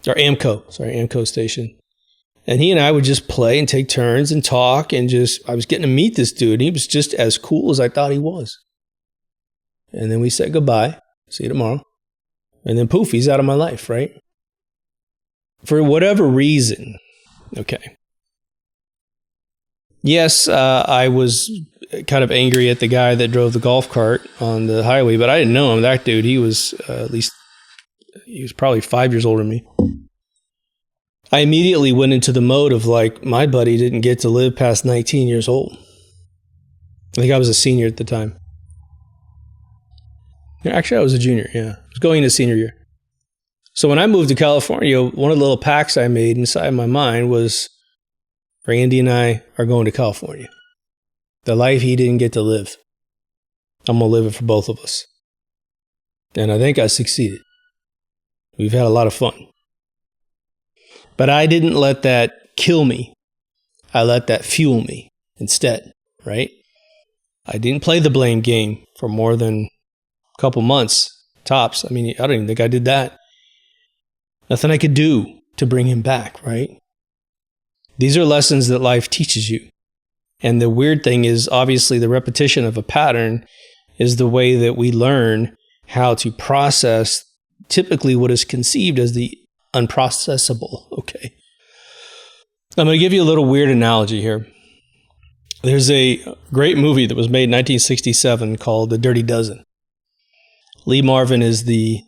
Or Amco station. And he and I would just play and take turns and talk, and I was getting to meet this dude. And he was just as cool as I thought he was. And then we said goodbye. See you tomorrow. And then poof, he's out of my life, right? For whatever reason. Okay. Yes, I was kind of angry at the guy that drove the golf cart on the highway, but I didn't know him. That dude, he was probably 5 years older than me. I immediately went into the mode of like, my buddy didn't get to live past 19 years old. I think I was a senior at the time. Actually, I was a junior, yeah. I was going into senior year. So when I moved to California, one of the little pacts I made inside my mind was, Randy and I are going to California. The life he didn't get to live, I'm going to live it for both of us. And I think I succeeded. We've had a lot of fun. But I didn't let that kill me. I let that fuel me instead, right? I didn't play the blame game for more than couple months tops. I mean, I don't even think I did that. Nothing I could do to bring him back, right? These are lessons that life teaches you. And the weird thing is, obviously, the repetition of a pattern is the way that we learn how to process typically what is conceived as the unprocessable. Okay. I'm going to give you a little weird analogy here. There's a great movie that was made in 1967 called The Dirty Dozen. Lee Marvin is the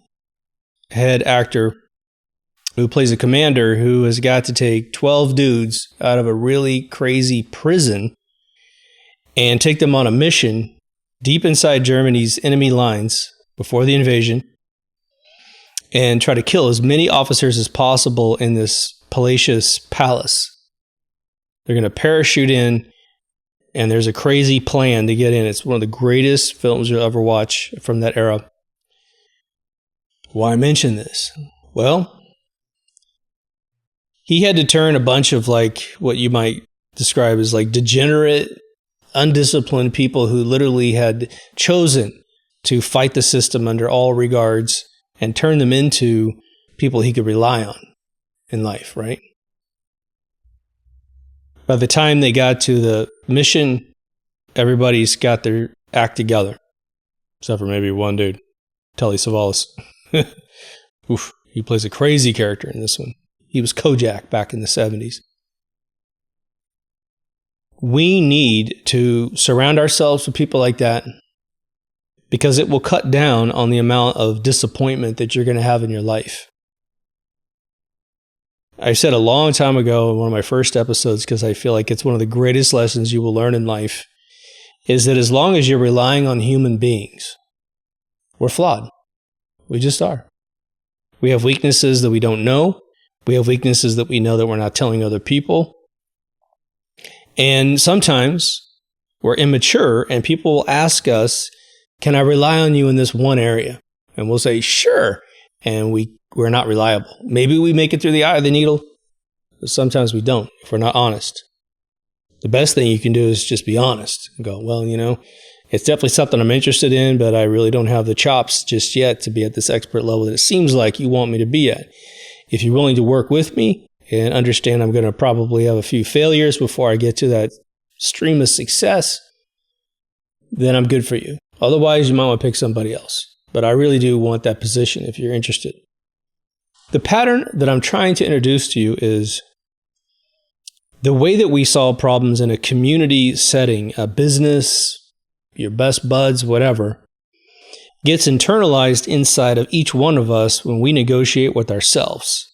head actor who plays a commander who has got to take 12 dudes out of a really crazy prison and take them on a mission deep inside Germany's enemy lines before the invasion and try to kill as many officers as possible in this palatial palace. They're going to parachute in, and there's a crazy plan to get in. It's one of the greatest films you'll ever watch from that era. Why mention this? Well, he had to turn a bunch of like what you might describe as like degenerate, undisciplined people who literally had chosen to fight the system under all regards and turn them into people he could rely on in life, right? By the time they got to the mission, everybody's got their act together, except for maybe one dude, Telly Savalas. Oof, he plays a crazy character in this one. He was Kojak back in the 70s. We need to surround ourselves with people like that because it will cut down on the amount of disappointment that you're going to have in your life. I said a long time ago in one of my first episodes, because I feel like it's one of the greatest lessons you will learn in life, is that as long as you're relying on human beings, we're flawed. We just are. We have weaknesses that we don't know. We have weaknesses that we know that we're not telling other people. And sometimes we're immature and people will ask us, can I rely on you in this one area? And we'll say, sure. And we're not reliable. Maybe we make it through the eye of the needle, but sometimes we don't if we're not honest. The best thing you can do is just be honest and go, well, it's definitely something I'm interested in, but I really don't have the chops just yet to be at this expert level that it seems like you want me to be at. If you're willing to work with me and understand I'm going to probably have a few failures before I get to that stream of success, then I'm good for you. Otherwise, you might want to pick somebody else. But I really do want that position if you're interested. The pattern that I'm trying to introduce to you is the way that we solve problems in a community setting, a business, your best buds, whatever, gets internalized inside of each one of us when we negotiate with ourselves.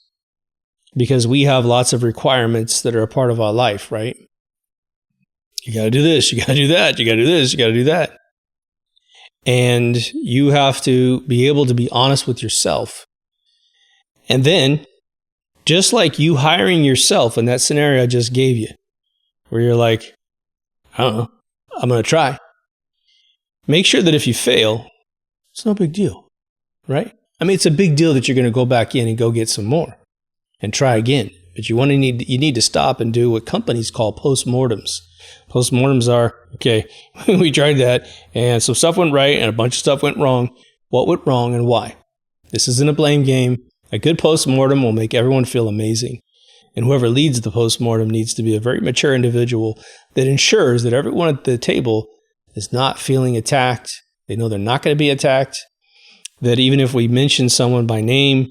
Because we have lots of requirements that are a part of our life, right? You got to do this, you got to do that, you got to do this, you got to do that. And you have to be able to be honest with yourself. And then, just like you hiring yourself in that scenario I just gave you, where you're like, I don't know, I'm going to try. Make sure that if you fail, it's no big deal, right? I mean, it's a big deal that you're going to go back in and go get some more and try again. But you need to stop and do what companies call postmortems. Postmortems are, okay, we tried that, and some stuff went right, and a bunch of stuff went wrong. What went wrong and why? This isn't a blame game. A good postmortem will make everyone feel amazing. And whoever leads the postmortem needs to be a very mature individual that ensures that everyone at the table is not feeling attacked. They know they're not going to be attacked. That even if we mention someone by name,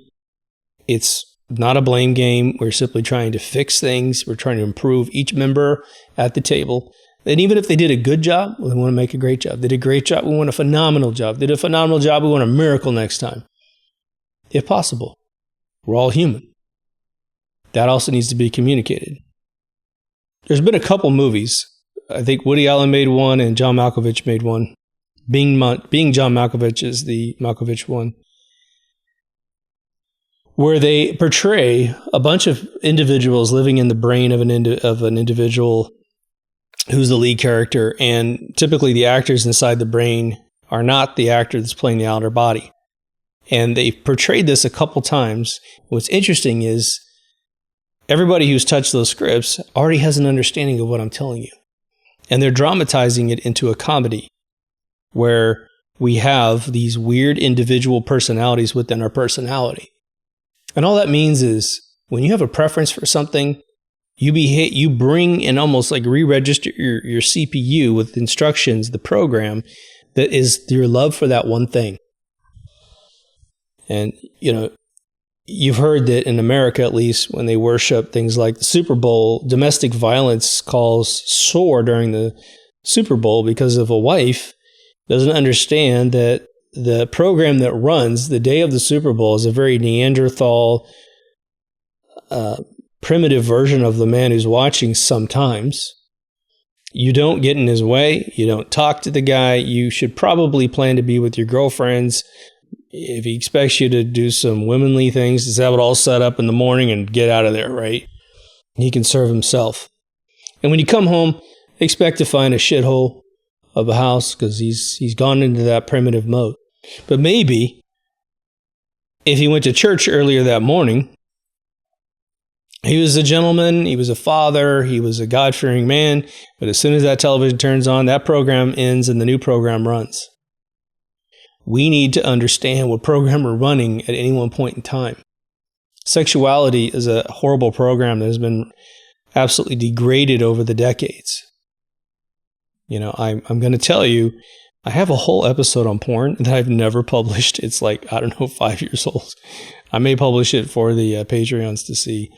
it's not a blame game. We're simply trying to fix things. We're trying to improve each member at the table. And even if they did a good job, we want to make a great job. They did a great job, we want a phenomenal job. They did a phenomenal job, we want a miracle next time. If possible. We're all human. That also needs to be communicated. There's been a couple movies. I think Woody Allen made one and John Malkovich made one. Being John Malkovich is the Malkovich one, where they portray a bunch of individuals living in the brain of an individual who's the lead character, and typically the actors inside the brain are not the actor that's playing the outer body. And they portrayed this a couple times. What's interesting is everybody who's touched those scripts already has an understanding of what I'm telling you. And they're dramatizing it into a comedy where we have these weird individual personalities within our personality. And all that means is when you have a preference for something, you bring and almost like re-register your CPU with instructions, the program that is your love for that one thing. And, you've heard that in America, at least, when they worship things like the Super Bowl, domestic violence calls soar during the Super Bowl because of a wife doesn't understand that the program that runs the day of the Super Bowl is a very Neanderthal, primitive version of the man who's watching sometimes. You don't get in his way. You don't talk to the guy. You should probably plan to be with your girlfriends. If he expects you to do some womanly things, just have it all set up in the morning and get out of there, right? He can serve himself. And when you come home, expect to find a shithole of a house because he's gone into that primitive mode. But maybe if he went to church earlier that morning, he was a gentleman, he was a father, he was a God-fearing man, but as soon as that television turns on, that program ends and the new program runs. We need to understand what program we're running at any one point in time. Sexuality is a horrible program that has been absolutely degraded over the decades. I'm going to tell you, I have a whole episode on porn that I've never published. It's 5 years old. I may publish it for the Patreons to see.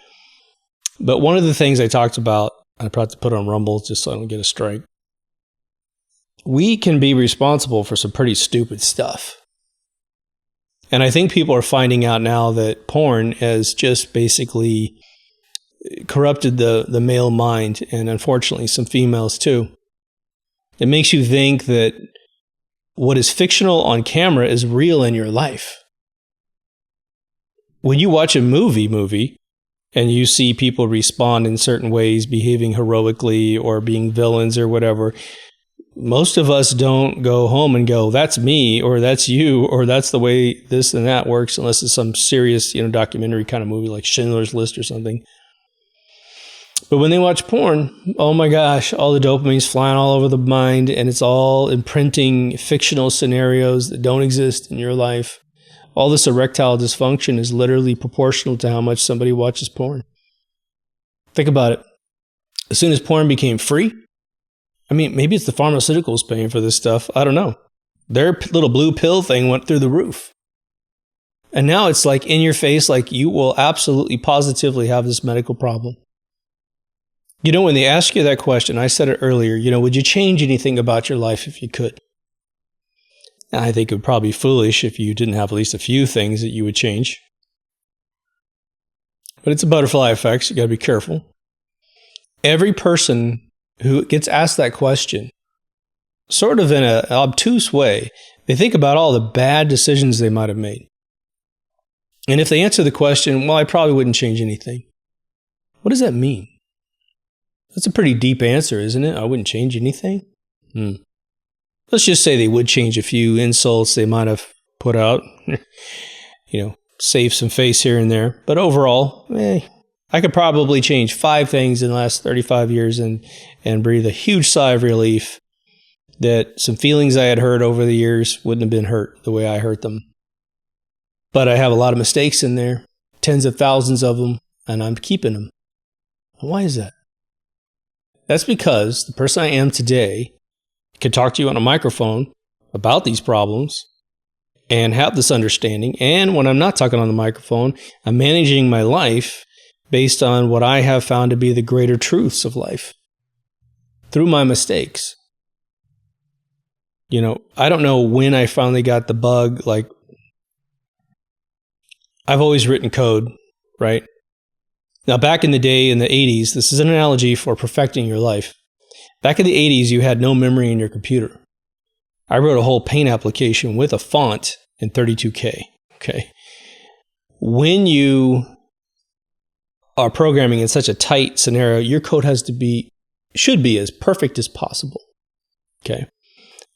But one of the things I talked about, I probably have to put on Rumble just so I don't get a strike. We can be responsible for some pretty stupid stuff. And I think people are finding out now that porn has just basically corrupted the male mind, and unfortunately some females too. It makes you think that what is fictional on camera is real in your life. When you watch a movie, and you see people respond in certain ways, behaving heroically or being villains or whatever, most of us don't go home and go, that's me, or that's you, or that's the way this and that works, unless it's some serious, documentary kind of movie like Schindler's List or something. But when they watch porn, oh my gosh, all the dopamine's flying all over the mind, and it's all imprinting fictional scenarios that don't exist in your life. All this erectile dysfunction is literally proportional to how much somebody watches porn. Think about it. As soon as porn became free, I mean, maybe it's the pharmaceuticals paying for this stuff. I don't know. Their little blue pill thing went through the roof. And now it's like in your face, like you will absolutely positively have this medical problem. You know, when they ask you that question, I said it earlier, you know, would you change anything about your life if you could? And I think it would probably be foolish if you didn't have at least a few things that you would change. But it's a butterfly effect, so you got to be careful. Every person who gets asked that question, sort of in an obtuse way, they think about all the bad decisions they might have made. And if they answer the question, well, I probably wouldn't change anything. What does that mean? That's a pretty deep answer, isn't it? I wouldn't change anything. Let's just say they would change a few insults they might have put out, you know, save some face here and there. But overall, I could probably change 5 things in the last 35 years and breathe a huge sigh of relief that some feelings I had hurt over the years wouldn't have been hurt the way I hurt them. But I have a lot of mistakes in there, tens of thousands of them, and I'm keeping them. Why is that? That's because the person I am today can talk to you on a microphone about these problems and have this understanding. And when I'm not talking on the microphone, I'm managing my life based on what I have found to be the greater truths of life through my mistakes. You know, I don't know when I finally got the bug. Like, I've always written code, right? Now, back in the day in the 80s, this is an analogy for perfecting your life. Back in the 80s, you had no memory in your computer. I wrote a whole paint application with a font in 32K, okay? When you are programming in such a tight scenario, your code should be as perfect as possible, okay?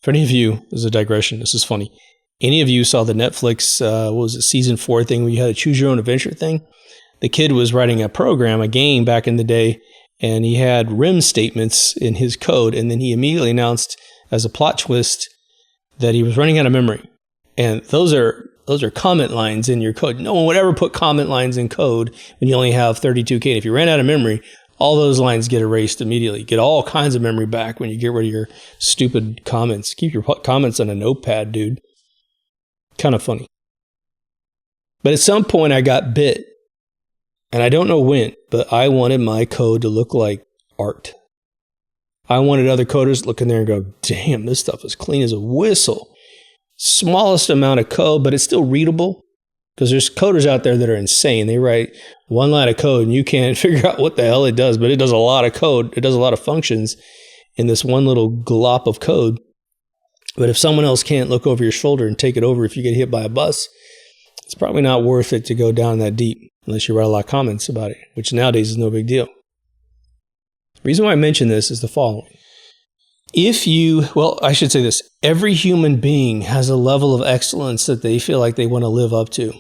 For any of you, this is a digression, this is funny. Any of you saw the Netflix, what was it, season 4 thing where you had a choose your own adventure thing? The kid was writing a program, a game back in the day, and he had rim statements in his code, and then he immediately announced as a plot twist that he was running out of memory. And those are comment lines in your code. No one would ever put comment lines in code when you only have 32K. And if you ran out of memory, all those lines get erased immediately. You get all kinds of memory back when you get rid of your stupid comments. Keep your comments on a notepad, dude. Kind of funny. But at some point I got bit. And I don't know when, but I wanted my code to look like art. I wanted other coders to look in there and go, damn, this stuff is clean as a whistle. Smallest amount of code, but it's still readable. Because there's coders out there that are insane. They write one line of code and you can't figure out what the hell it does, but it does a lot of code. It does a lot of functions in this one little glop of code. But if someone else can't look over your shoulder and take it over if you get hit by a bus, it's probably not worth it to go down that deep. Unless you write a lot of comments about it, which nowadays is no big deal. The reason why I mention this is the following. I should say this. Every human being has a level of excellence that they feel like they want to live up to.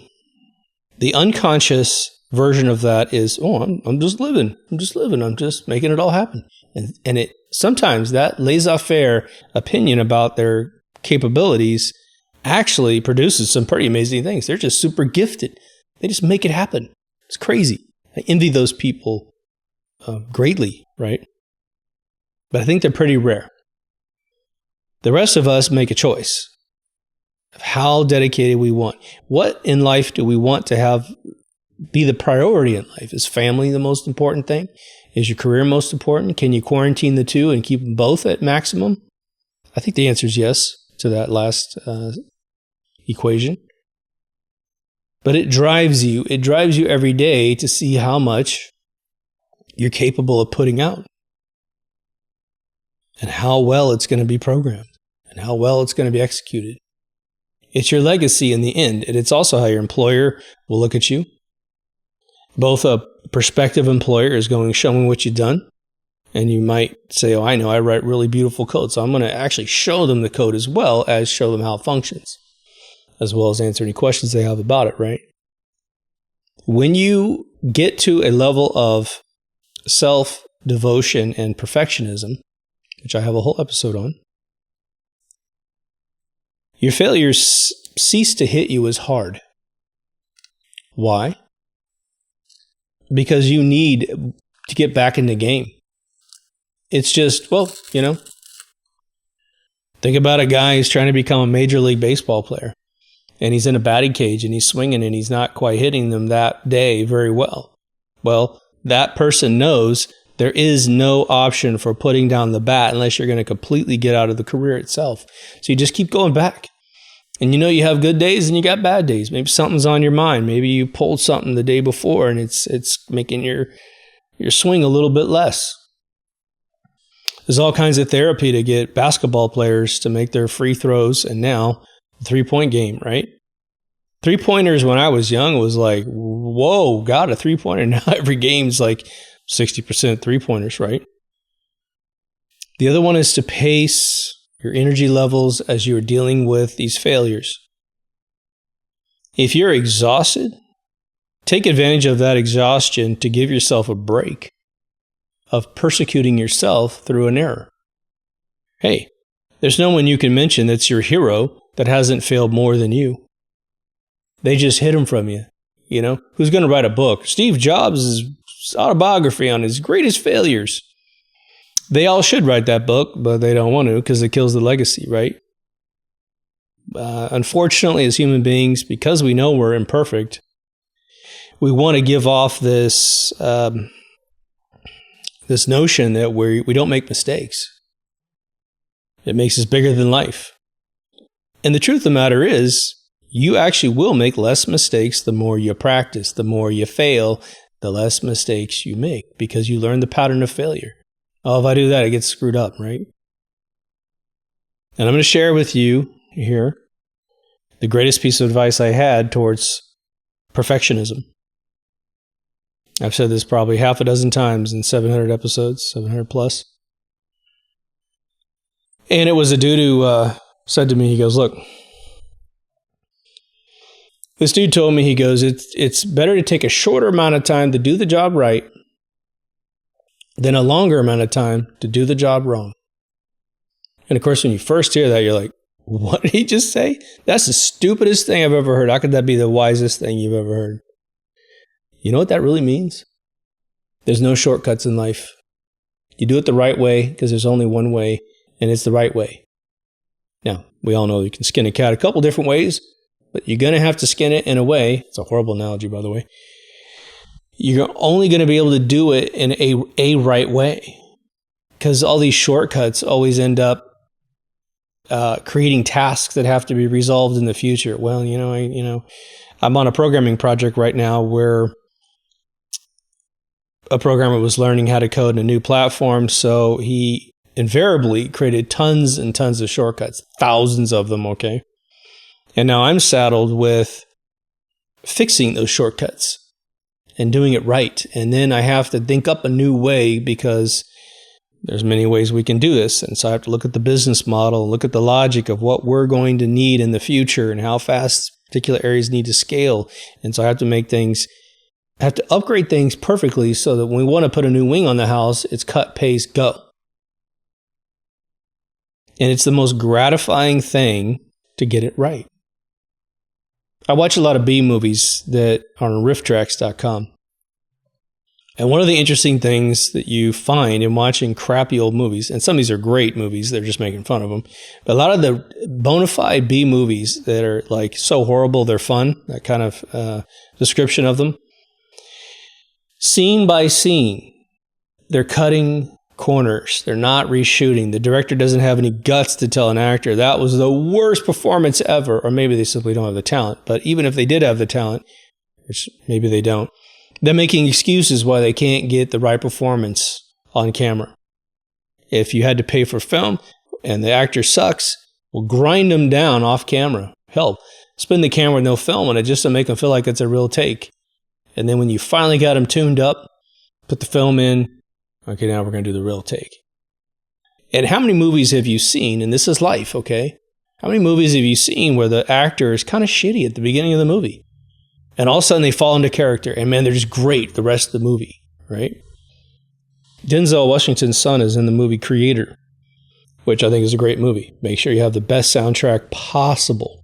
The unconscious version of that is, I'm just living. I'm just making it all happen. And it sometimes that laissez-faire opinion about their capabilities actually produces some pretty amazing things. They're just super gifted. They just make it happen. It's crazy. I envy those people greatly, right? But I think they're pretty rare. The rest of us make a choice of how dedicated we want. What in life do we want to have be the priority in life? Is family the most important thing? Is your career most important? Can you quarantine the two and keep them both at maximum? I think the answer is yes to that last equation. But it drives you every day to see how much you're capable of putting out and how well it's going to be programmed and how well it's going to be executed. It's your legacy in the end, and it's also how your employer will look at you. Both a prospective employer is going to show me what you've done, and you might say, I know I write really beautiful code, so I'm going to actually show them the code as well as show them how it functions, as well as answer any questions they have about it, right? When you get to a level of self-devotion and perfectionism, which I have a whole episode on, your failures cease to hit you as hard. Why? Because you need to get back in the game. It's just, Think about a guy who's trying to become a Major League Baseball player, and he's in a batting cage and he's swinging and he's not quite hitting them that day very well. Well, that person knows there is no option for putting down the bat unless you're going to completely get out of the career itself. So you just keep going back. And you have good days and you got bad days. Maybe something's on your mind. Maybe you pulled something the day before and it's making your swing a little bit less. There's all kinds of therapy to get basketball players to make their free throws, and now the three-point game, right? Three-pointers when I was young was like, whoa, got a three-pointer. Now every game's like 60% three-pointers, right? The other one is to pace your energy levels as you're dealing with these failures. If you're exhausted, take advantage of that exhaustion to give yourself a break of persecuting yourself through an error. Hey, there's no one you can mention that's your hero that hasn't failed more than you. They just hid them from you. Who's going to write a book? Steve Jobs' autobiography on his greatest failures. They all should write that book, but they don't want to because it kills the legacy, right? Unfortunately, as human beings, because we know we're imperfect, we want to give off this this notion that we don't make mistakes. It makes us bigger than life. And the truth of the matter is, you actually will make less mistakes the more you practice, the more you fail, the less mistakes you make because you learn the pattern of failure. Oh, if I do that, I get screwed up, right? And I'm going to share with you here the greatest piece of advice I had towards perfectionism. I've said this probably half a dozen times in 700 episodes, 700 plus. And it was a dude who said to me, he goes, look, this dude told me, he goes, it's better to take a shorter amount of time to do the job right than a longer amount of time to do the job wrong. And of course, when you first hear that, you're like, what did he just say? That's the stupidest thing I've ever heard. How could that be the wisest thing you've ever heard? You know what that really means? There's no shortcuts in life. You do it the right way because there's only one way, and it's the right way. Now, we all know you can skin a cat a couple different ways, but you're going to have to skin it in a way. It's a horrible analogy, by the way. You're only going to be able to do it in a right way because all these shortcuts always end up creating tasks that have to be resolved in the future. Well, I'm on a programming project right now where a programmer was learning how to code in a new platform, so he invariably created tons and tons of shortcuts, thousands of them, okay? And now I'm saddled with fixing those shortcuts and doing it right. And then I have to think up a new way because there's many ways we can do this. And so I have to look at the business model, look at the logic of what we're going to need in the future and how fast particular areas need to scale. And so I have to upgrade things perfectly so that when we want to put a new wing on the house, it's cut, paste, go. And it's the most gratifying thing to get it right. I watch a lot of B movies that are on rifftracks.com. And one of the interesting things that you find in watching crappy old movies, and some of these are great movies, they're just making fun of them, but a lot of the bona fide B movies that are like so horrible they're fun, that kind of description of them, scene by scene, they're cutting corners. They're not reshooting. The director doesn't have any guts to tell an actor that was the worst performance ever, or maybe they simply don't have the talent. But even if they did have the talent, which maybe they don't, they're making excuses why they can't get the right performance on camera. If you had to pay for film and the actor sucks, well, grind them down off camera. Hell, spin the camera with no film on it just to make them feel like it's a real take. And then when you finally got them tuned up, put the film in. Okay, now we're going to do the real take. And how many movies have you seen, and this is life, okay? How many movies have you seen where the actor is kind of shitty at the beginning of the movie? And all of a sudden they fall into character, and man, they're just great the rest of the movie, right? Denzel Washington's son is in the movie Creator, which I think is a great movie. Make sure you have the best soundtrack possible.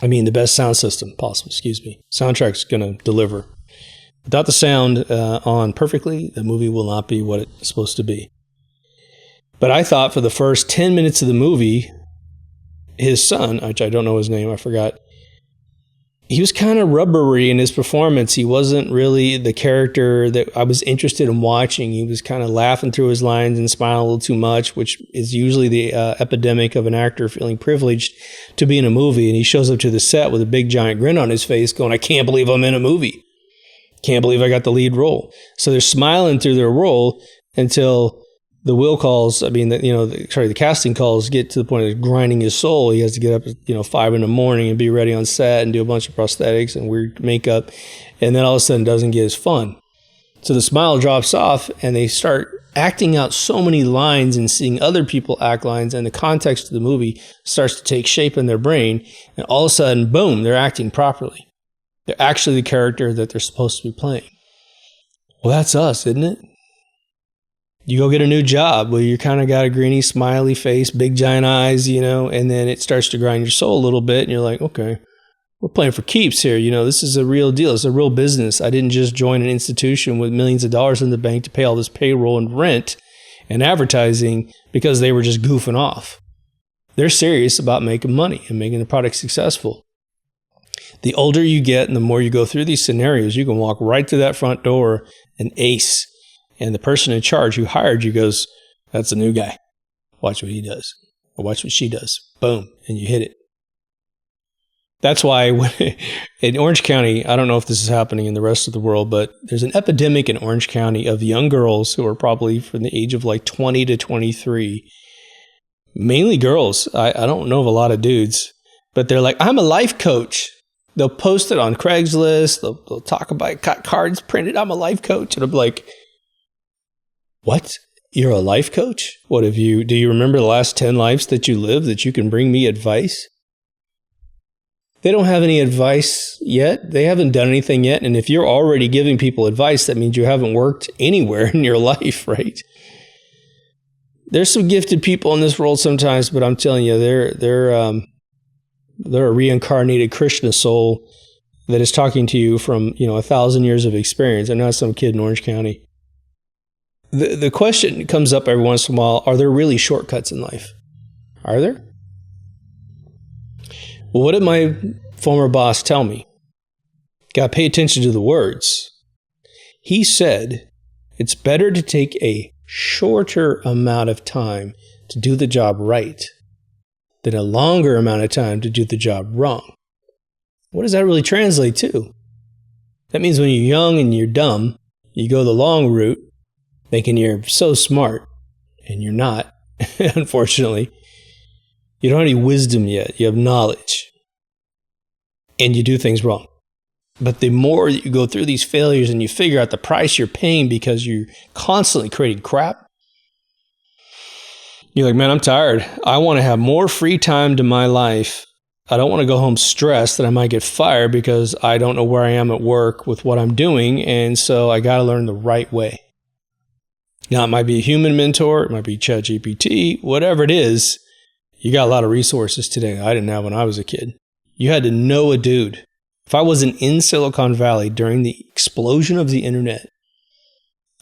I mean, the best sound system possible, Soundtrack's going to deliver. Without the sound on perfectly, the movie will not be what it's supposed to be. But I thought for the first 10 minutes of the movie, his son, which I don't know his name, I forgot, he was kind of rubbery in his performance. He wasn't really the character that I was interested in watching. He was kind of laughing through his lines and smiling a little too much, which is usually the epidemic of an actor feeling privileged to be in a movie. And he shows up to the set with a big giant grin on his face going, I can't believe I'm in a movie. Can't believe I got the lead role. So they're smiling through their role until the the casting calls get to the point of grinding his soul. He has to get up at 5 a.m. and be ready on set and do a bunch of prosthetics and weird makeup, and then all of a sudden doesn't get as fun. So the smile drops off, and they start acting out so many lines and seeing other people act lines, and the context of the movie starts to take shape in their brain, and all of a sudden, boom, they're acting properly. They're actually the character that they're supposed to be playing. Well, that's us, isn't it? You go get a new job where you kind of got a greeny, smiley face, big giant eyes, and then it starts to grind your soul a little bit. And you're like, okay, we're playing for keeps here. This is a real deal. It's a real business. I didn't just join an institution with millions of dollars in the bank to pay all this payroll and rent and advertising because they were just goofing off. They're serious about making money and making the product successful. The older you get and the more you go through these scenarios, you can walk right through that front door and ace. And the person in charge who hired you goes, that's a new guy. Watch what he does. Or watch what she does. Boom. And you hit it. That's why in Orange County, I don't know if this is happening in the rest of the world, but there's an epidemic in Orange County of young girls who are probably from the age of 20 to 23. Mainly girls. I don't know of a lot of dudes. But they're like, I'm a life coach. They'll post it on Craigslist. They'll talk about got cards printed. I'm a life coach. And I'm like, what? You're a life coach? Do you remember the last 10 lives that you lived that you can bring me advice? They don't have any advice yet. They haven't done anything yet. And if you're already giving people advice, that means you haven't worked anywhere in your life, right? There's some gifted people in this world sometimes, but I'm telling you, they're a reincarnated Krishna soul that is talking to you from 1,000 years of experience. I'm not some kid in Orange County. The question comes up every once in a while, are there really shortcuts in life? Are there? Well, what did my former boss tell me? Got to pay attention to the words. He said, it's better to take a shorter amount of time to do the job right than a longer amount of time to do the job wrong. What does that really translate to? That means when you're young and you're dumb, you go the long route, thinking you're so smart, and you're not, unfortunately. You don't have any wisdom yet. You have knowledge. And you do things wrong. But the more you go through these failures and you figure out the price you're paying because you're constantly creating crap, you're like, man, I'm tired. I want to have more free time to my life. I don't want to go home stressed that I might get fired because I don't know where I am at work with what I'm doing. And so I got to learn the right way. Now, it might be a human mentor, it might be ChatGPT, whatever it is. You got a lot of resources today I didn't have when I was a kid. You had to know a dude. If I wasn't in Silicon Valley during the explosion of the internet,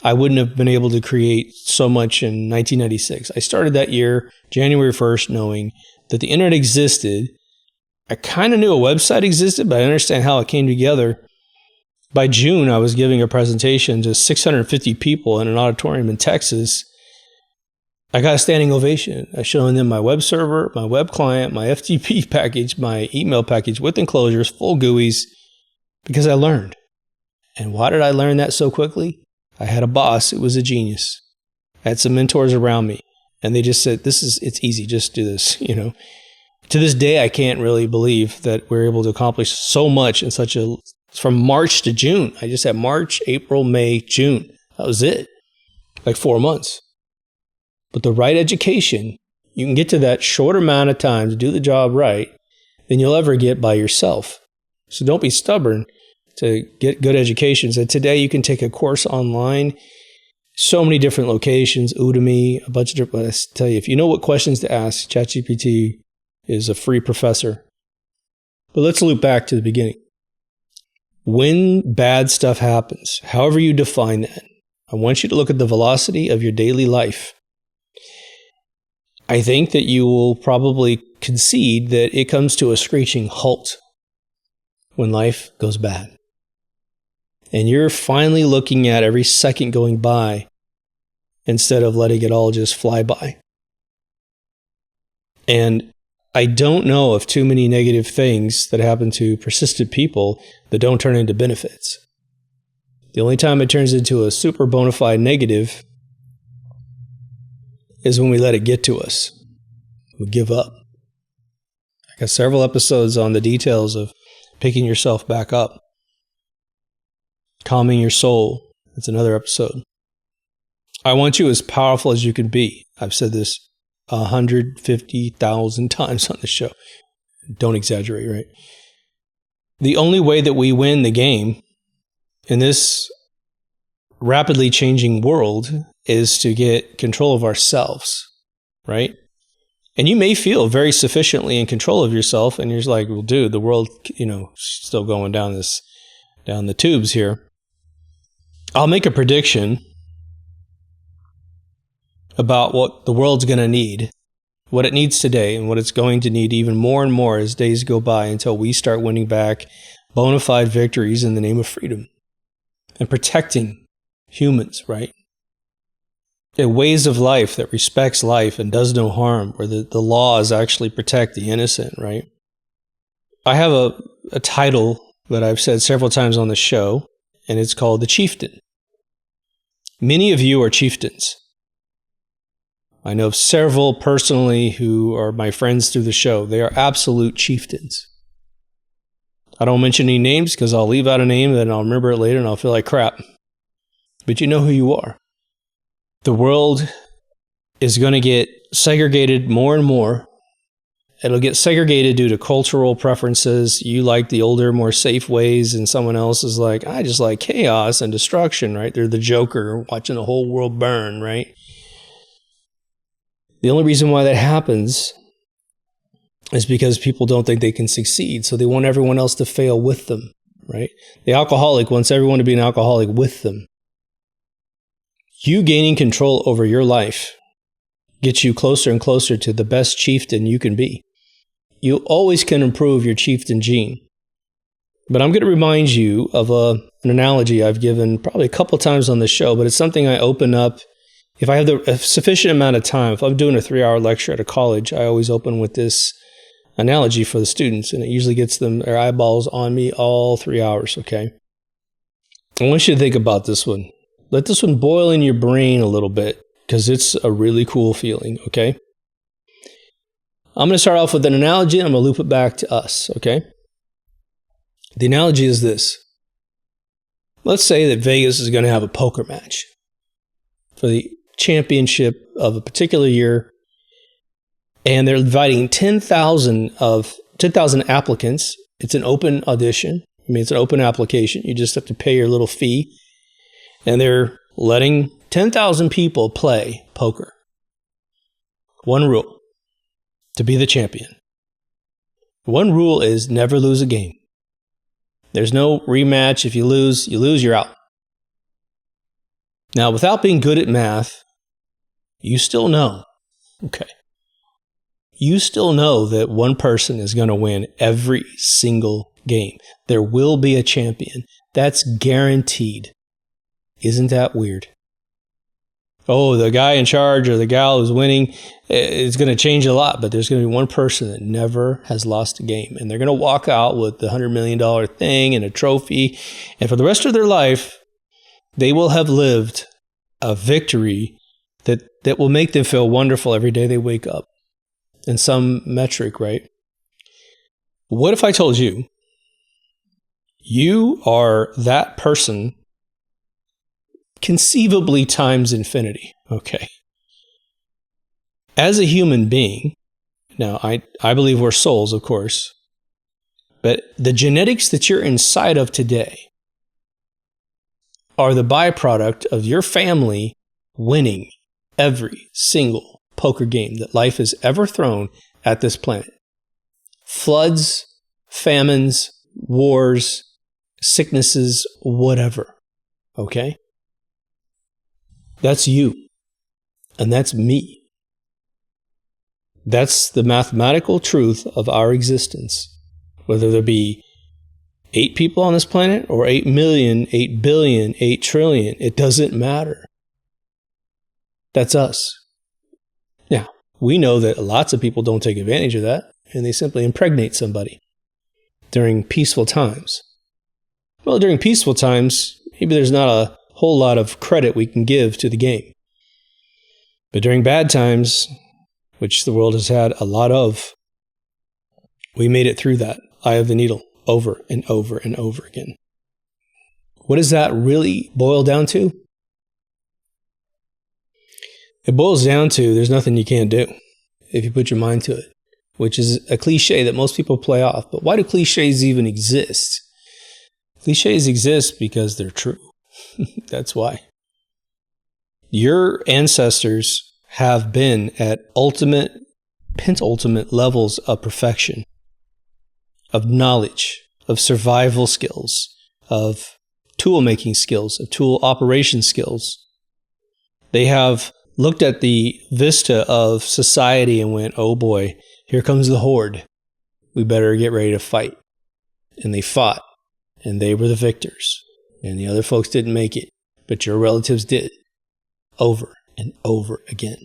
I wouldn't have been able to create so much in 1996. I started that year, January 1st, knowing that the internet existed. I kind of knew a website existed, but I understand how it came together. By June, I was giving a presentation to 650 people in an auditorium in Texas. I got a standing ovation. I showed them my web server, my web client, my FTP package, my email package with enclosures, full GUIs, because I learned. And why did I learn that so quickly? I had a boss who was a genius. I had some mentors around me, and they just said, it's easy, just do this, To this day, I can't really believe that we're able to accomplish so much in from March to June. I just had March, April, May, June. That was it. 4 months. But the right education, you can get to that short amount of time to do the job right than you'll ever get by yourself. So don't be stubborn to get good education. So today you can take a course online, so many different locations, Udemy, a bunch of different, I tell you, if you know what questions to ask, ChatGPT is a free professor. But let's loop back to the beginning. When bad stuff happens, however you define that, I want you to look at the velocity of your daily life. I think that you will probably concede that it comes to a screeching halt when life goes bad. And you're finally looking at every second going by instead of letting it all just fly by. And I don't know of too many negative things that happen to persistent people that don't turn into benefits. The only time it turns into a super bona fide negative is when we let it get to us. We give up. I got several episodes on the details of picking yourself back up. Calming your soul. That's another episode. I want you as powerful as you can be. I've said this 150,000 times on the show. Don't exaggerate, right? The only way that we win the game in this rapidly changing world is to get control of ourselves, right? And you may feel very sufficiently in control of yourself, and you're just like, well, dude, the world, still going down the tubes here. I'll make a prediction about what the world's going to need, what it needs today, and what it's going to need even more and more as days go by until we start winning back bona fide victories in the name of freedom and protecting humans, right? Ways of life that respects life and does no harm, where the laws actually protect the innocent, right? I have a title that I've said several times on the show, and it's called The Chieftain. Many of you are chieftains. I know several personally who are my friends through the show. They are absolute chieftains. I don't mention any names because I'll leave out a name and then I'll remember it later and I'll feel like crap. But you know who you are. The world is going to get segregated more and more. It'll get segregated due to cultural preferences. You like the older, more safe ways, and someone else is like, I just like chaos and destruction, right? They're the Joker watching the whole world burn, right? The only reason why that happens is because people don't think they can succeed, so they want everyone else to fail with them, right? The alcoholic wants everyone to be an alcoholic with them. You gaining control over your life gets you closer and closer to the best chieftain you can be. You always can improve your chieftain gene. But I'm going to remind you of an analogy I've given probably a couple times on the show, but it's something I open up. If I have a sufficient amount of time, if I'm doing a 3-hour lecture at a college, I always open with this analogy for the students, and it usually gets their eyeballs on me all 3 hours, okay? I want you to think about this one. Let this one boil in your brain a little bit, because it's a really cool feeling, okay? I'm going to start off with an analogy, and I'm going to loop it back to us, okay? The analogy is this. Let's say that Vegas is going to have a poker match for the championship of a particular year, and they're inviting 10,000 applicants. It's an open audition. It's an open application. You just have to pay your little fee, and they're letting 10,000 people play poker. One rule: to be the champion. One rule is never lose a game. There's no rematch. If you lose, you're out. Now, without being good at math, you still know, you still know that one person is going to win every single game. There will be a champion. That's guaranteed. Isn't that weird? Oh, the guy in charge or the gal who's winning is going to change a lot, but there's going to be one person that never has lost a game, and they're going to walk out with the $100 million thing and a trophy, and for the rest of their life, they will have lived a victory that will make them feel wonderful every day they wake up in some metric, right? What if I told you, you are that person conceivably times infinity, okay? As a human being, now I believe we're souls, of course, but the genetics that you're inside of today are the byproduct of your family winning every single poker game that life has ever thrown at this planet. Floods, famines, wars, sicknesses, whatever. Okay? That's you. And that's me. That's the mathematical truth of our existence. Whether there be 8 people on this planet or 8 million, 8 billion, 8 trillion, it doesn't matter. That's us. Now, we know that lots of people don't take advantage of that, and they simply impregnate somebody during peaceful times. Well, during peaceful times, maybe there's not a whole lot of credit we can give to the game. But during bad times, which the world has had a lot of, we made it through that eye of the needle over and over and over again. What does that really boil down to? It boils down to there's nothing you can't do if you put your mind to it, which is a cliche that most people play off. But why do cliches even exist? Cliches exist because they're true. That's why. Your ancestors have been at ultimate, penultimate levels of perfection, of knowledge, of survival skills, of tool making skills, of tool operation skills. They have looked at the vista of society and went, oh boy, here comes the horde. We better get ready to fight. And they fought, and they were the victors. And the other folks didn't make it, but your relatives did, over and over again.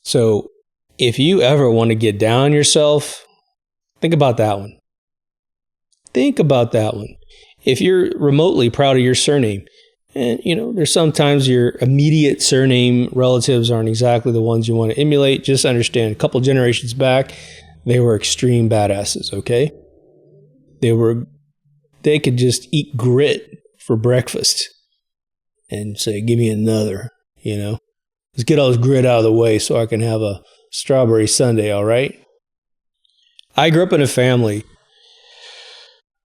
So if you ever want to get down on yourself, think about that one. Think about that one. If you're remotely proud of your surname, and there's sometimes your immediate surname relatives aren't exactly the ones you want to emulate, just understand a couple generations back, they were extreme badasses, okay? They could just eat grit for breakfast and say, give me another, Let's get all this grit out of the way so I can have a strawberry sundae, all right? I grew up in a family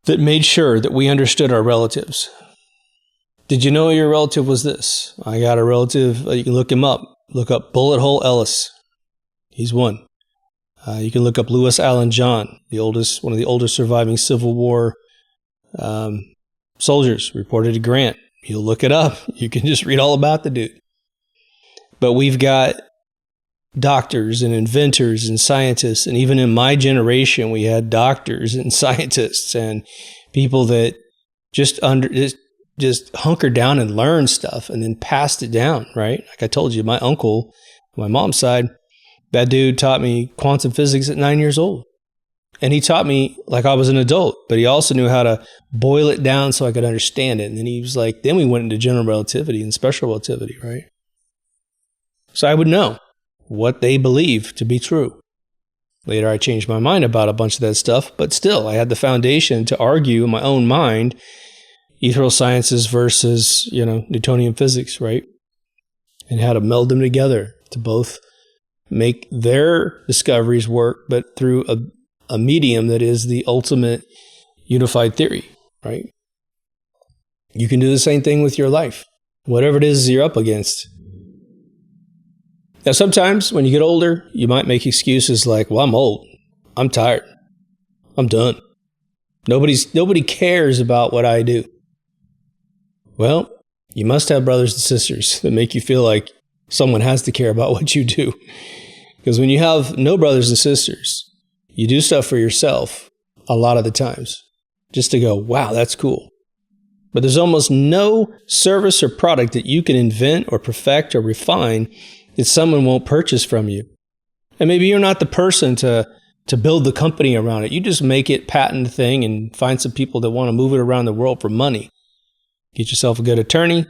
that made sure that we understood our relatives. Did you know your relative was this? I got a relative, you can look him up. Look up Bullet Hole Ellis. He's one. You can look up Lewis Allen John, one of the oldest surviving Civil War soldiers, reported to Grant. You'll look it up. You can just read all about the dude. But we've got doctors and inventors and scientists, and even in my generation, we had doctors and scientists and people that just hunkered down and learned stuff and then passed it down, right? Like I told you, my uncle, on my mom's side, that dude taught me quantum physics at 9 years old. And he taught me like I was an adult, but he also knew how to boil it down so I could understand it. And then he was like, then we went into general relativity and special relativity, right? So I would know what they believe to be true. Later, I changed my mind about a bunch of that stuff, but still, I had the foundation to argue in my own mind ethereal sciences versus, Newtonian physics, right? And how to meld them together to both make their discoveries work, but through a medium that is the ultimate unified theory, right? You can do the same thing with your life, whatever it is you're up against. Now, sometimes when you get older, you might make excuses like, well, I'm old. I'm tired. I'm done. Nobody cares about what I do. Well, you must have brothers and sisters that make you feel like someone has to care about what you do. Because when you have no brothers and sisters, you do stuff for yourself a lot of the times just to go, wow, that's cool. But there's almost no service or product that you can invent or perfect or refine that someone won't purchase from you. And maybe you're not the person to build the company around it. You just make it patent thing and find some people that want to move it around the world for money. Get yourself a good attorney,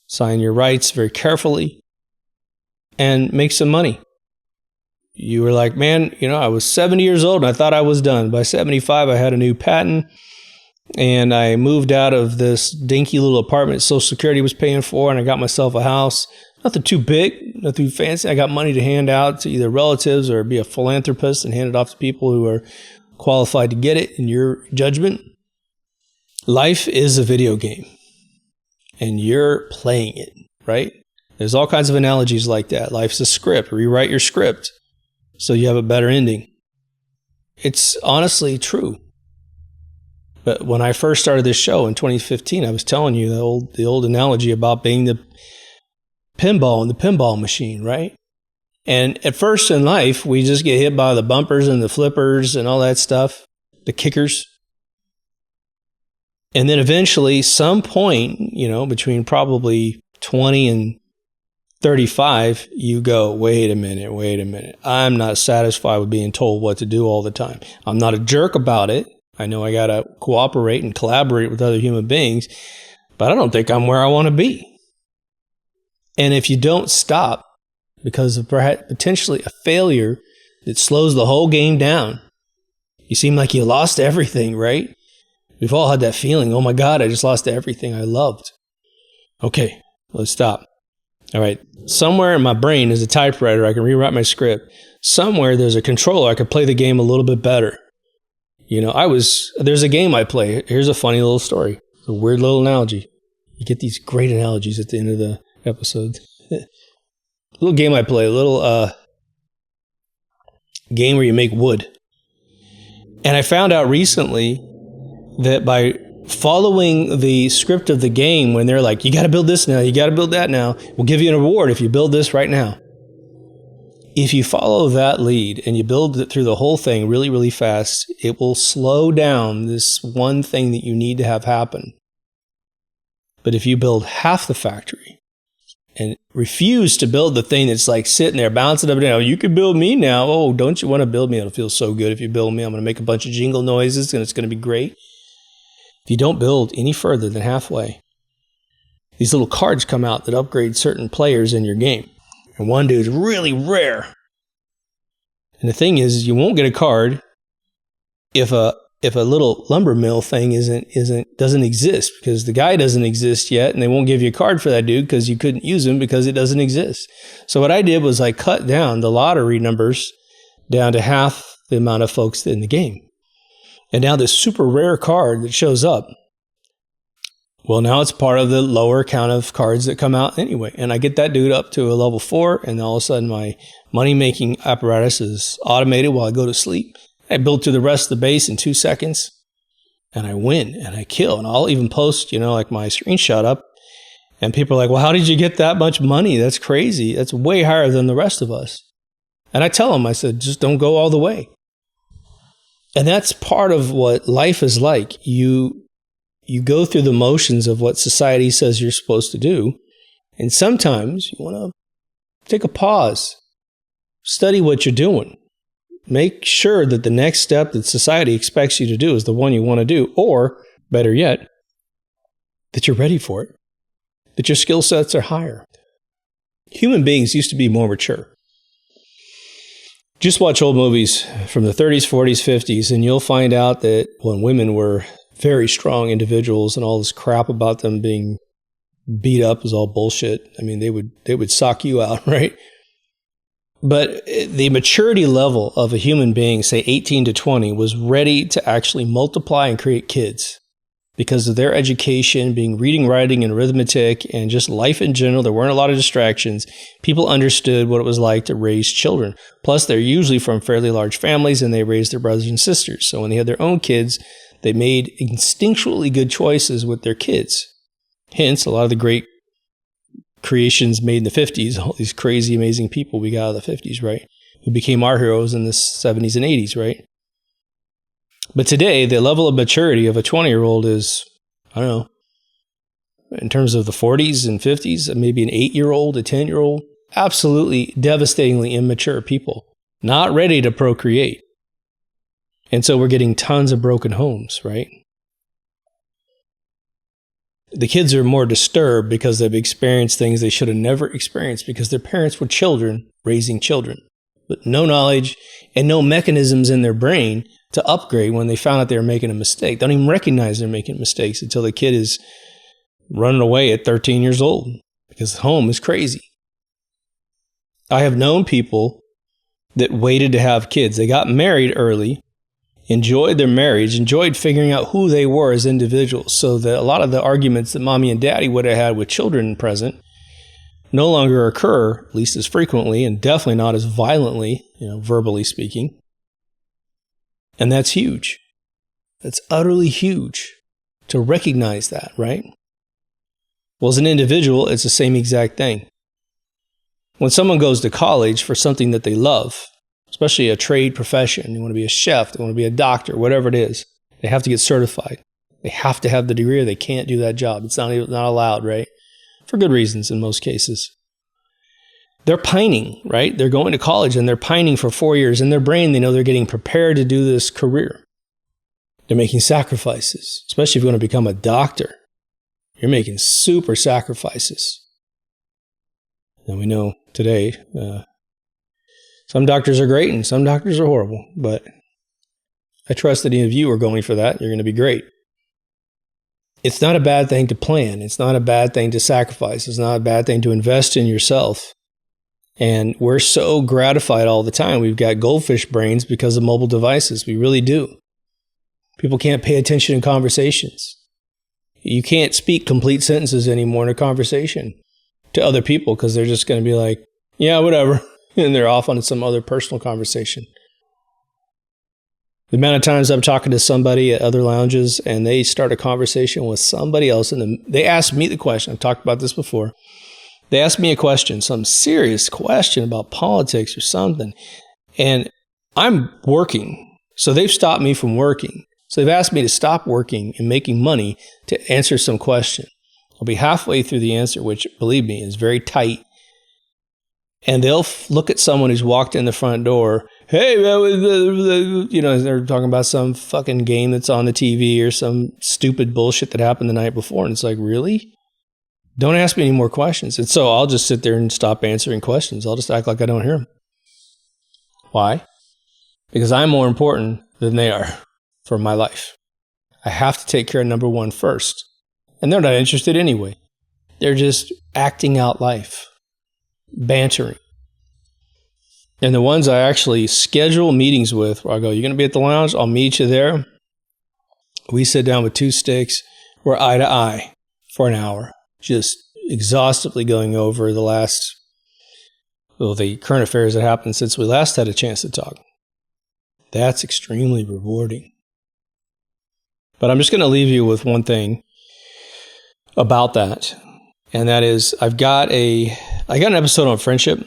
sign your rights very carefully, and make some money. You were like, man, I was 70 years old and I thought I was done. By 75, I had a new patent and I moved out of this dinky little apartment Social Security was paying for, and I got myself a house. Nothing too big, nothing fancy. I got money to hand out to either relatives or be a philanthropist and hand it off to people who are qualified to get it in your judgment. Life is a video game and you're playing it, right? There's all kinds of analogies like that. Life's a script. Rewrite your script so you have a better ending. It's honestly true. But when I first started this show in 2015, I was telling you the old analogy about being the pinball in the pinball machine, right? And at first in life, we just get hit by the bumpers and the flippers and all that stuff, the kickers. And then eventually, some point, between probably 20 and 35, you go, wait a minute. I'm not satisfied with being told what to do all the time. I'm not a jerk about it. I know I got to cooperate and collaborate with other human beings, but I don't think I'm where I want to be. And if you don't stop because of potentially a failure that slows the whole game down, you seem like you lost everything, right? We've all had that feeling, oh my God, I just lost everything I loved. Okay, let's stop. All right, somewhere in my brain is a typewriter. I can rewrite my script. Somewhere there's a controller. I could play the game a little bit better. There's a game I play. Here's a funny little story. It's a weird little analogy. You get these great analogies at the end of the episode. Little game I play, a little game where you make wood. And I found out recently that by following the script of the game, when they're like, you got to build this now, you got to build that now, we'll give you an award if you build this right now. If you follow that lead and you build it through the whole thing really, really fast, it will slow down this one thing that you need to have happen. But if you build half the factory and refuse to build the thing that's like sitting there bouncing up and down, you can build me now. Oh, don't you want to build me? It'll feel so good if you build me. I'm going to make a bunch of jingle noises and it's going to be great. If you don't build any further than halfway, these little cards come out that upgrade certain players in your game. And one dude's really rare. And the thing is, you won't get a card if a little lumber mill thing doesn't exist, because the guy doesn't exist yet, and they won't give you a card for that dude because you couldn't use him because it doesn't exist. So what I did was I cut down the lottery numbers down to half the amount of folks in the game. And now this super rare card that shows up, well, now it's part of the lower count of cards that come out anyway. And I get that dude up to a level 4, and all of a sudden my money-making apparatus is automated while I go to sleep. I build through the rest of the base in 2 seconds, and I win, and I kill. And I'll even post, like my screenshot up, and people are like, well, how did you get that much money? That's crazy. That's way higher than the rest of us. And I tell them, I said, just don't go all the way. And that's part of what life is like. You go through the motions of what society says you're supposed to do. And sometimes you want to take a pause, study what you're doing. Make sure that the next step that society expects you to do is the one you want to do. Or, better yet, that you're ready for it. That your skill sets are higher. Human beings used to be more mature. Just watch old movies from the 30s, 40s, 50s, and you'll find out that when women were very strong individuals and all this crap about them being beat up is all bullshit. I mean, they would sock you out, right? But the maturity level of a human being, say 18 to 20, was ready to actually multiply and create kids because of their education, being reading, writing, and arithmetic, and just life in general. There weren't a lot of distractions. People understood what it was like to raise children. Plus, they're usually from fairly large families, and they raised their brothers and sisters. So when they had their own kids, they made instinctually good choices with their kids. Hence, a lot of the great creations made in the 50s, all these crazy, amazing people we got out of the 50s, right? Who became our heroes in the 70s and 80s, right? But today, the level of maturity of a 20-year-old is, I don't know, in terms of the 40s and 50s, maybe an 8-year-old, a 10-year-old, absolutely devastatingly immature people, not ready to procreate. And so we're getting tons of broken homes, right? The kids are more disturbed because they've experienced things they should have never experienced because their parents were children raising children, but no knowledge and no mechanisms in their brain to upgrade when they found out they were making a mistake. They don't even recognize they're making mistakes until the kid is running away at 13 years old because home is crazy. I have known people that waited to have kids. They got married early, enjoyed their marriage, enjoyed figuring out who they were as individuals, so that a lot of the arguments that mommy and daddy would have had with children present no longer occur, at least as frequently, and definitely not as violently, verbally speaking. And that's huge. That's utterly huge to recognize that, right? Well, as an individual, it's the same exact thing. When someone goes to college for something that they love, especially a trade profession, they want to be a chef, they want to be a doctor, whatever it is, they have to get certified. They have to have the degree or they can't do that job. It's not allowed, right? For good reasons in most cases. They're pining, right? They're going to college and they're pining for 4 years. In their brain, they know they're getting prepared to do this career. They're making sacrifices, especially if you want to become a doctor. You're making super sacrifices. And we know today, some doctors are great and some doctors are horrible, but I trust that any of you are going for that. You're going to be great. It's not a bad thing to plan. It's not a bad thing to sacrifice. It's not a bad thing to invest in yourself. And we're so gratified all the time. We've got goldfish brains because of mobile devices. We really do. People can't pay attention in conversations. You can't speak complete sentences anymore in a conversation to other people because they're just going to be like, yeah, whatever. And they're off on some other personal conversation. The amount of times I'm talking to somebody at other lounges and they start a conversation with somebody else and they ask me the question. I've talked about this before. They ask me a question, some serious question about politics or something, and I'm working. So they've stopped me from working. So they've asked me to stop working and making money to answer some question. I'll be halfway through the answer, which, believe me, is very tight. And they'll look at someone who's walked in the front door. Hey, they're talking about some fucking game that's on the TV or some stupid bullshit that happened the night before. And it's like, really? Don't ask me any more questions. And so I'll just sit there and stop answering questions. I'll just act like I don't hear them. Why? Because I'm more important than they are for my life. I have to take care of number one first. And they're not interested anyway. They're just acting out life, bantering. And the ones I actually schedule meetings with, where I go, you're going to be at the lounge? I'll meet you there. We sit down with 2 sticks. We're eye to eye for an hour. Just exhaustively going over the current affairs that happened since we last had a chance to talk. That's extremely rewarding. But I'm just going to leave you with one thing about that. And that is, I got an episode on friendship.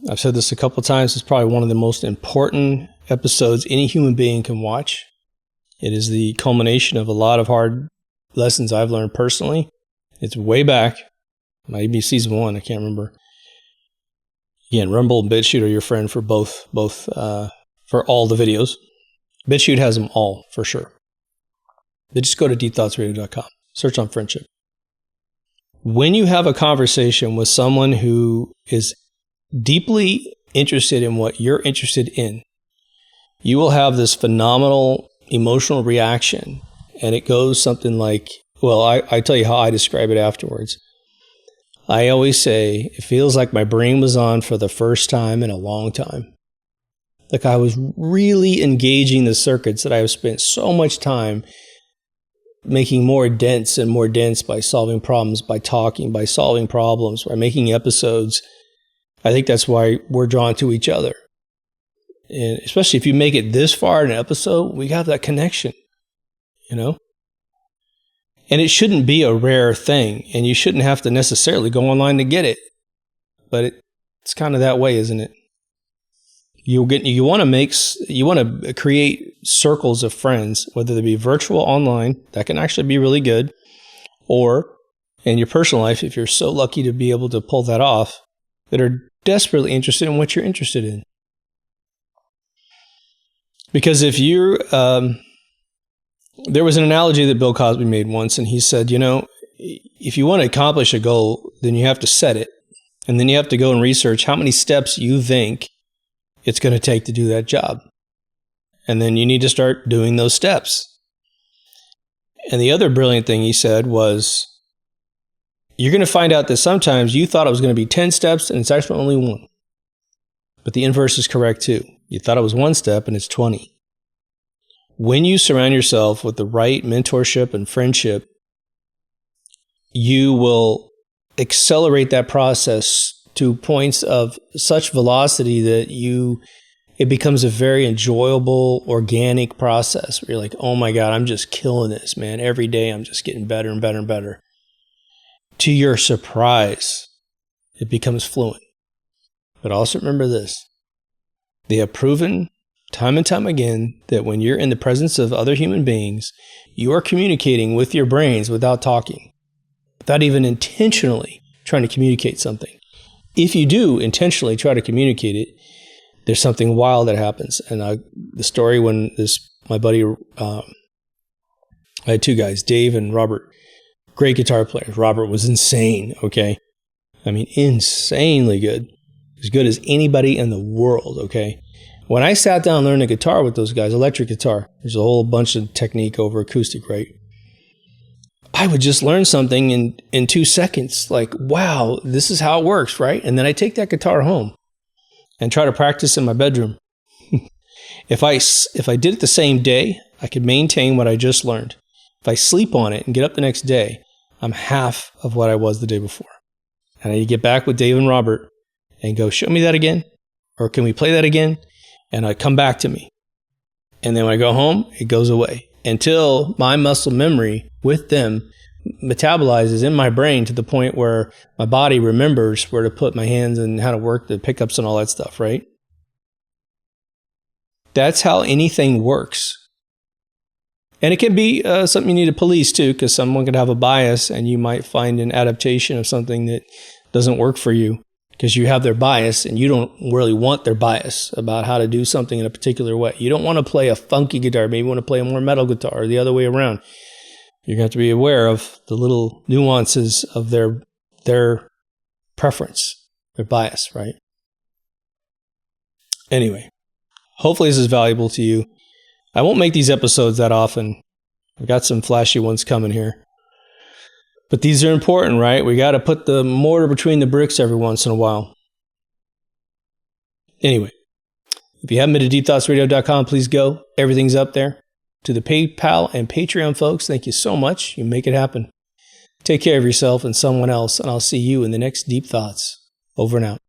I've said this a couple times. It's probably one of the most important episodes any human being can watch. It is the culmination of a lot of hard lessons I've learned personally. It's way back. Might be season 1. I can't remember. Again, Rumble and BitChute are your friend for both for all the videos. BitChute has them all for sure. But just go to deepthoughtsradio.com. Search on friendship. When you have a conversation with someone who is deeply interested in what you're interested in, you will have this phenomenal emotional reaction. And it goes something like, well, I tell you how I describe it afterwards. I always say, it feels like my brain was on for the first time in a long time. Like I was really engaging the circuits that I have spent so much time making more dense and more dense by solving problems, by talking, by solving problems, by making episodes. I think that's why we're drawn to each other. And especially if you make it this far in an episode, we have that connection, you know? And it shouldn't be a rare thing, and you shouldn't have to necessarily go online to get it. But it's kind of that way, isn't it? You want to create circles of friends, whether they be virtual, online. That can actually be really good, or in your personal life, if you're so lucky to be able to pull that off, that are desperately interested in what you're interested in. Because if you're there was an analogy that Bill Cosby made once, and he said, if you want to accomplish a goal, then you have to set it. And then you have to go and research how many steps you think it's going to take to do that job. And then you need to start doing those steps. And the other brilliant thing he said was, you're going to find out that sometimes you thought it was going to be 10 steps and it's actually only 1. But the inverse is correct too. You thought it was 1 step and it's 20. When you surround yourself with the right mentorship and friendship, you will accelerate that process to points of such velocity that it becomes a very enjoyable, organic process where you're like, oh my God, I'm just killing this, man. Every day I'm just getting better and better and better. To your surprise, it becomes fluent. But also remember this. They have proven time and time again that when you're in the presence of other human beings, you are communicating with your brains without talking, without even intentionally trying to communicate something. If you do intentionally try to communicate it, there's something wild that happens. And the story when my buddy, I had two guys, Dave and Robert, great guitar players. Robert was insane, okay? I mean, insanely good. As good as anybody in the world, okay? When I sat down and learned the guitar with those guys, electric guitar, there's a whole bunch of technique over acoustic, right? I would just learn something in 2 seconds. Like, wow, this is how it works, right? And then I take that guitar home and try to practice in my bedroom. If I did it the same day, I could maintain what I just learned. If I sleep on it and get up the next day, I'm half of what I was the day before. And I get back with Dave and Robert and go, show me that again? Or can we play that again? And I come back to me. And then when I go home, it goes away until my muscle memory with them metabolizes in my brain to the point where my body remembers where to put my hands and how to work the pickups and all that stuff, right? That's how anything works. And it can be something you need to police too, because someone could have a bias and you might find an adaptation of something that doesn't work for you because you have their bias and you don't really want their bias about how to do something in a particular way. You don't want to play a funky guitar. Maybe you want to play a more metal guitar or the other way around. You're going to have to be aware of the little nuances of their preference, their bias, right? Anyway, hopefully this is valuable to you. I won't make these episodes that often. I've got some flashy ones coming here. But these are important, right? We got to put the mortar between the bricks every once in a while. Anyway, if you haven't been to deepthoughtsradio.com, please go. Everything's up there. To the PayPal and Patreon folks, thank you so much. You make it happen. Take care of yourself and someone else, and I'll see you in the next Deep Thoughts. Over and out.